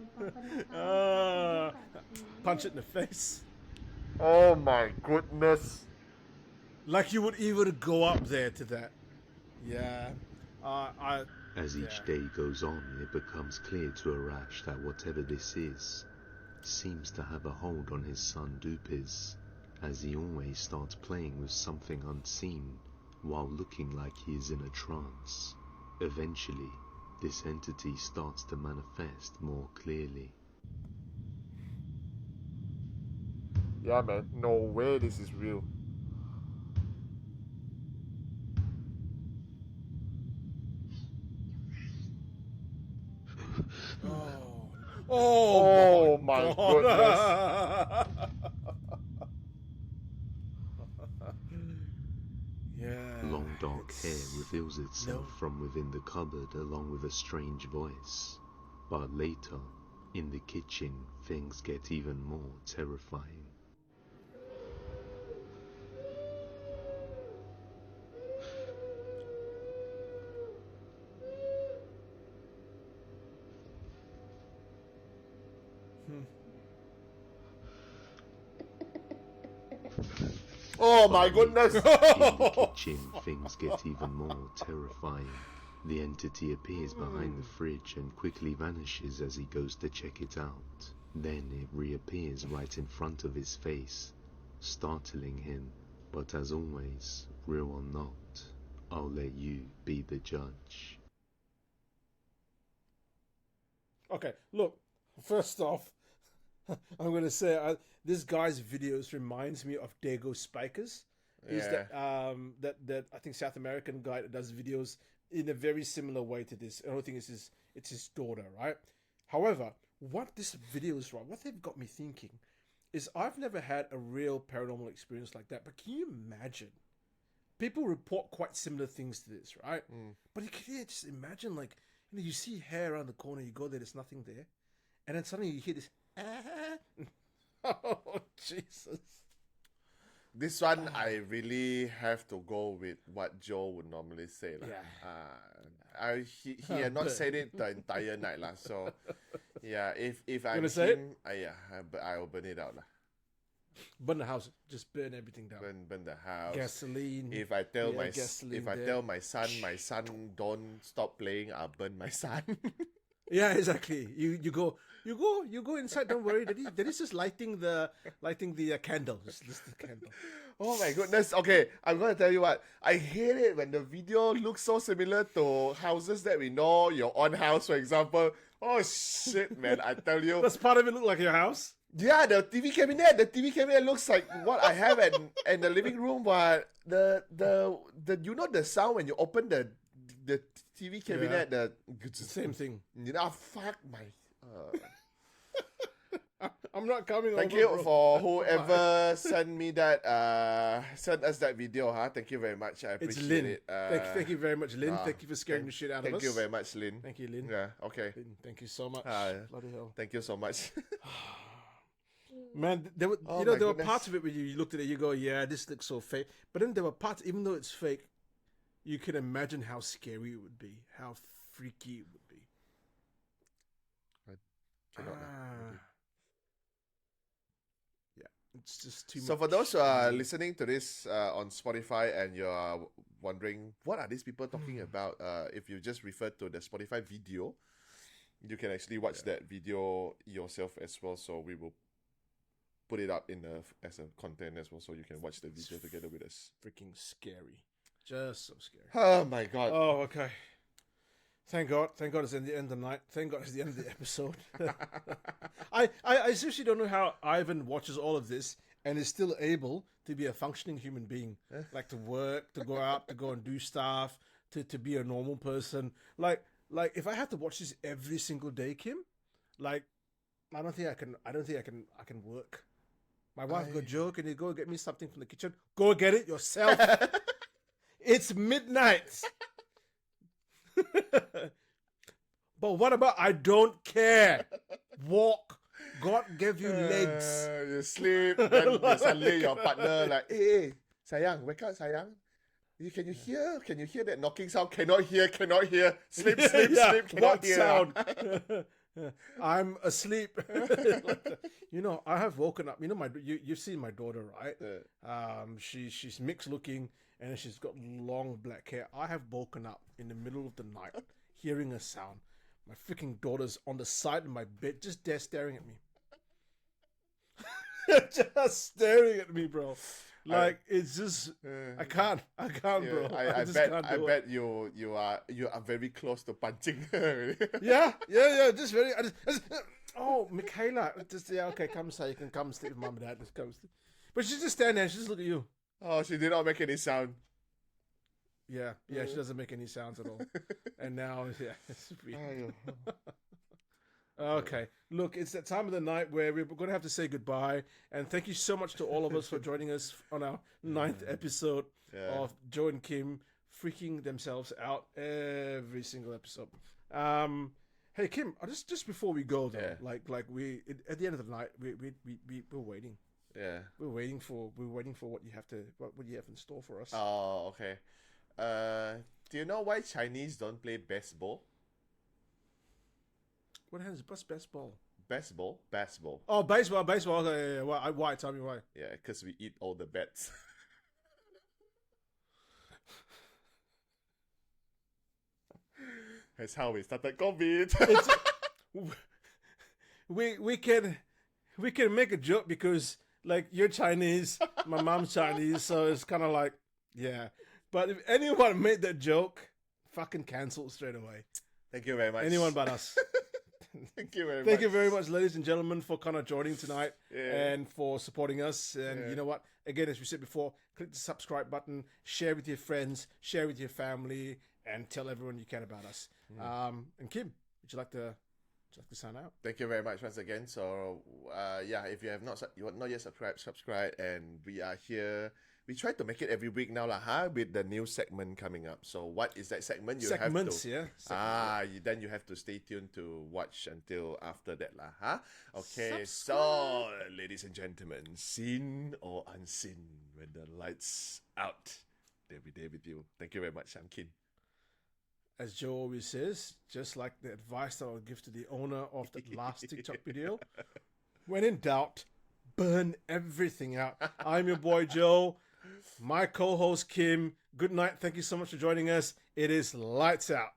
Punch it in the face. Oh my goodness. Like you would even go up there to that. Yeah. As each day goes on, it becomes clear to Arash that whatever this is seems to have a hold on his son Dupiz, as he always starts playing with something unseen while looking like he is in a trance. Eventually, this entity starts to manifest more clearly. Yeah, man. No way this is real. Oh my goodness. Yeah. Long dark hair reveals itself from within the cupboard along with a strange voice. But later, in the kitchen, things get even more terrifying. Oh my goodness. In the kitchen, things get even more terrifying. The entity appears behind the fridge and quickly vanishes as he goes to check it out. Then it reappears right in front of his face, startling him. But as always, real or not, I'll let you be the judge. Okay, look. First off, I'm going to say this guy's videos reminds me of Dago Spikers. He's that I think South American guy that does videos in a very similar way to this. The only thing is it's his daughter, right? However, what this video is right, what they've got me thinking is I've never had a real paranormal experience like that. But can you imagine? People report quite similar things to this, right? But you just imagine, like, you see hair around the corner, you go there, there's nothing there, and then suddenly you hear this. Oh Jesus! This one I really have to go with what Joe would normally say. Yeah. He had not said it the entire night. So yeah, if I'm say him, I'll burn it out. Burn the house. Just burn everything down. Burn the house. Gasoline. If I tell gasoline my son don't stop playing, I'll burn my son. Yeah, exactly. You go inside. Don't worry. Daddy's just lighting the candle. Just the candle. Oh my goodness. Okay, I'm gonna tell you what. I hate it when the video looks so similar to houses that we know. Your own house, for example. Oh shit, man! I tell you. Does part of it look like your house? Yeah, the TV cabinet. The TV cabinet looks like what I have in the living room. But the you know the sound when you open the TV cabinet. Yeah. The Same thing. You know, fuck my. I'm not coming. Thank over, you bro. for whoever sent us that video. Thank you very much. I It's appreciate Lynn. it. Thank you very much, Lynn. Thank you for scaring the shit out of us. Thank you very much, Lynn. Thank you, Lynn. Yeah. Okay. Lynn, thank you so much. Bloody hell. Thank you so much. Man, there were Oh there my were goodness. parts of it where you looked at it, you go, yeah, this looks so fake. But then there were parts, even though it's fake, you can imagine how scary it would be, how freaky it would be. Cannot, Ah. Yeah, It's just too much. So for those who are listening to this on Spotify and you're wondering what are these people talking about, if you just refer to the Spotify video, you can actually watch that video yourself as well. So we will put it up as a content as well, so you can watch the video together with us. Freaking scary. Just so scary. Oh my god. Oh, okay. Thank God. Thank God it's in the end of the night. Thank God it's the end of the episode. I seriously don't know how Ivan watches all of this and is still able to be a functioning human being. Like to work, to go out, to go and do stuff, to be a normal person. Like if I had to watch this every single day, Kim, like I don't think I can work. My wife go, Joe, can you go get me something from the kitchen? Go get it yourself. It's midnight. But what about I don't care? Walk. God gave you legs. You sleep, then suddenly your partner like, hey, sayang, wake up, sayang. Can you hear? Can you hear that knocking sound? Cannot hear. Sleep, sleep, cannot what hear. Sound? I'm asleep. I have woken up. You've seen my daughter, right? Yeah. She's mixed looking and she's got long black hair. I have woken up in the middle of the night hearing a sound. My freaking daughter's on the side of my bed, just there staring at me. Just staring at me, bro. Like it's just I can't, bro. I bet you are very close to punching her. Yeah. Just very. Oh, Michaela. Okay. Come, say you can come sleep with mom and dad. Just come sleep. But she's just standing there. She just look at you. Oh, she did not make any sound. Yeah. She doesn't make any sounds at all. And now, it's weird. Okay. Look, it's that time of the night where we're going to have to say goodbye. And thank you so much to all of us for joining us on our 9th episode of Joe and Kim freaking themselves out every single episode. Hey, Kim, just before we go, though, like we at the end of the night, we're waiting. Yeah. We're waiting for what you have in store for us. Oh, okay. Do you know why Chinese don't play baseball? What's baseball? Baseball. Oh, baseball. Okay, yeah. Why? Tell me why. Yeah, because we eat all the bats. That's how we started COVID. We can make a joke because like you're Chinese, my mom's Chinese, so it's kind of like yeah. But if anyone made that joke, fucking cancel straight away. Thank you very much. Anyone but us. Thank you very much. Thank you very much, ladies and gentlemen, for kind of joining tonight and for supporting us. And you know what? Again, as we said before, click the subscribe button, share with your friends, share with your family, and tell everyone you can about us. And Kim, would you like to sign out? Thank you very much once again. So, if you have not yet subscribe, and we are here. We try to make it every week now, with the new segment coming up. So what is that segment? Then you have to stay tuned to watch until after that, Okay, so ladies and gentlemen, seen or unseen, when the lights out, they'll be there with you. Thank you very much. I'm Kin. As Joe always says, just like the advice that I'll give to the owner of that last TikTok video, when in doubt, burn everything out. I'm your boy Joe. My co-host Kim. Good night. Thank you so much for joining us. It is lights out.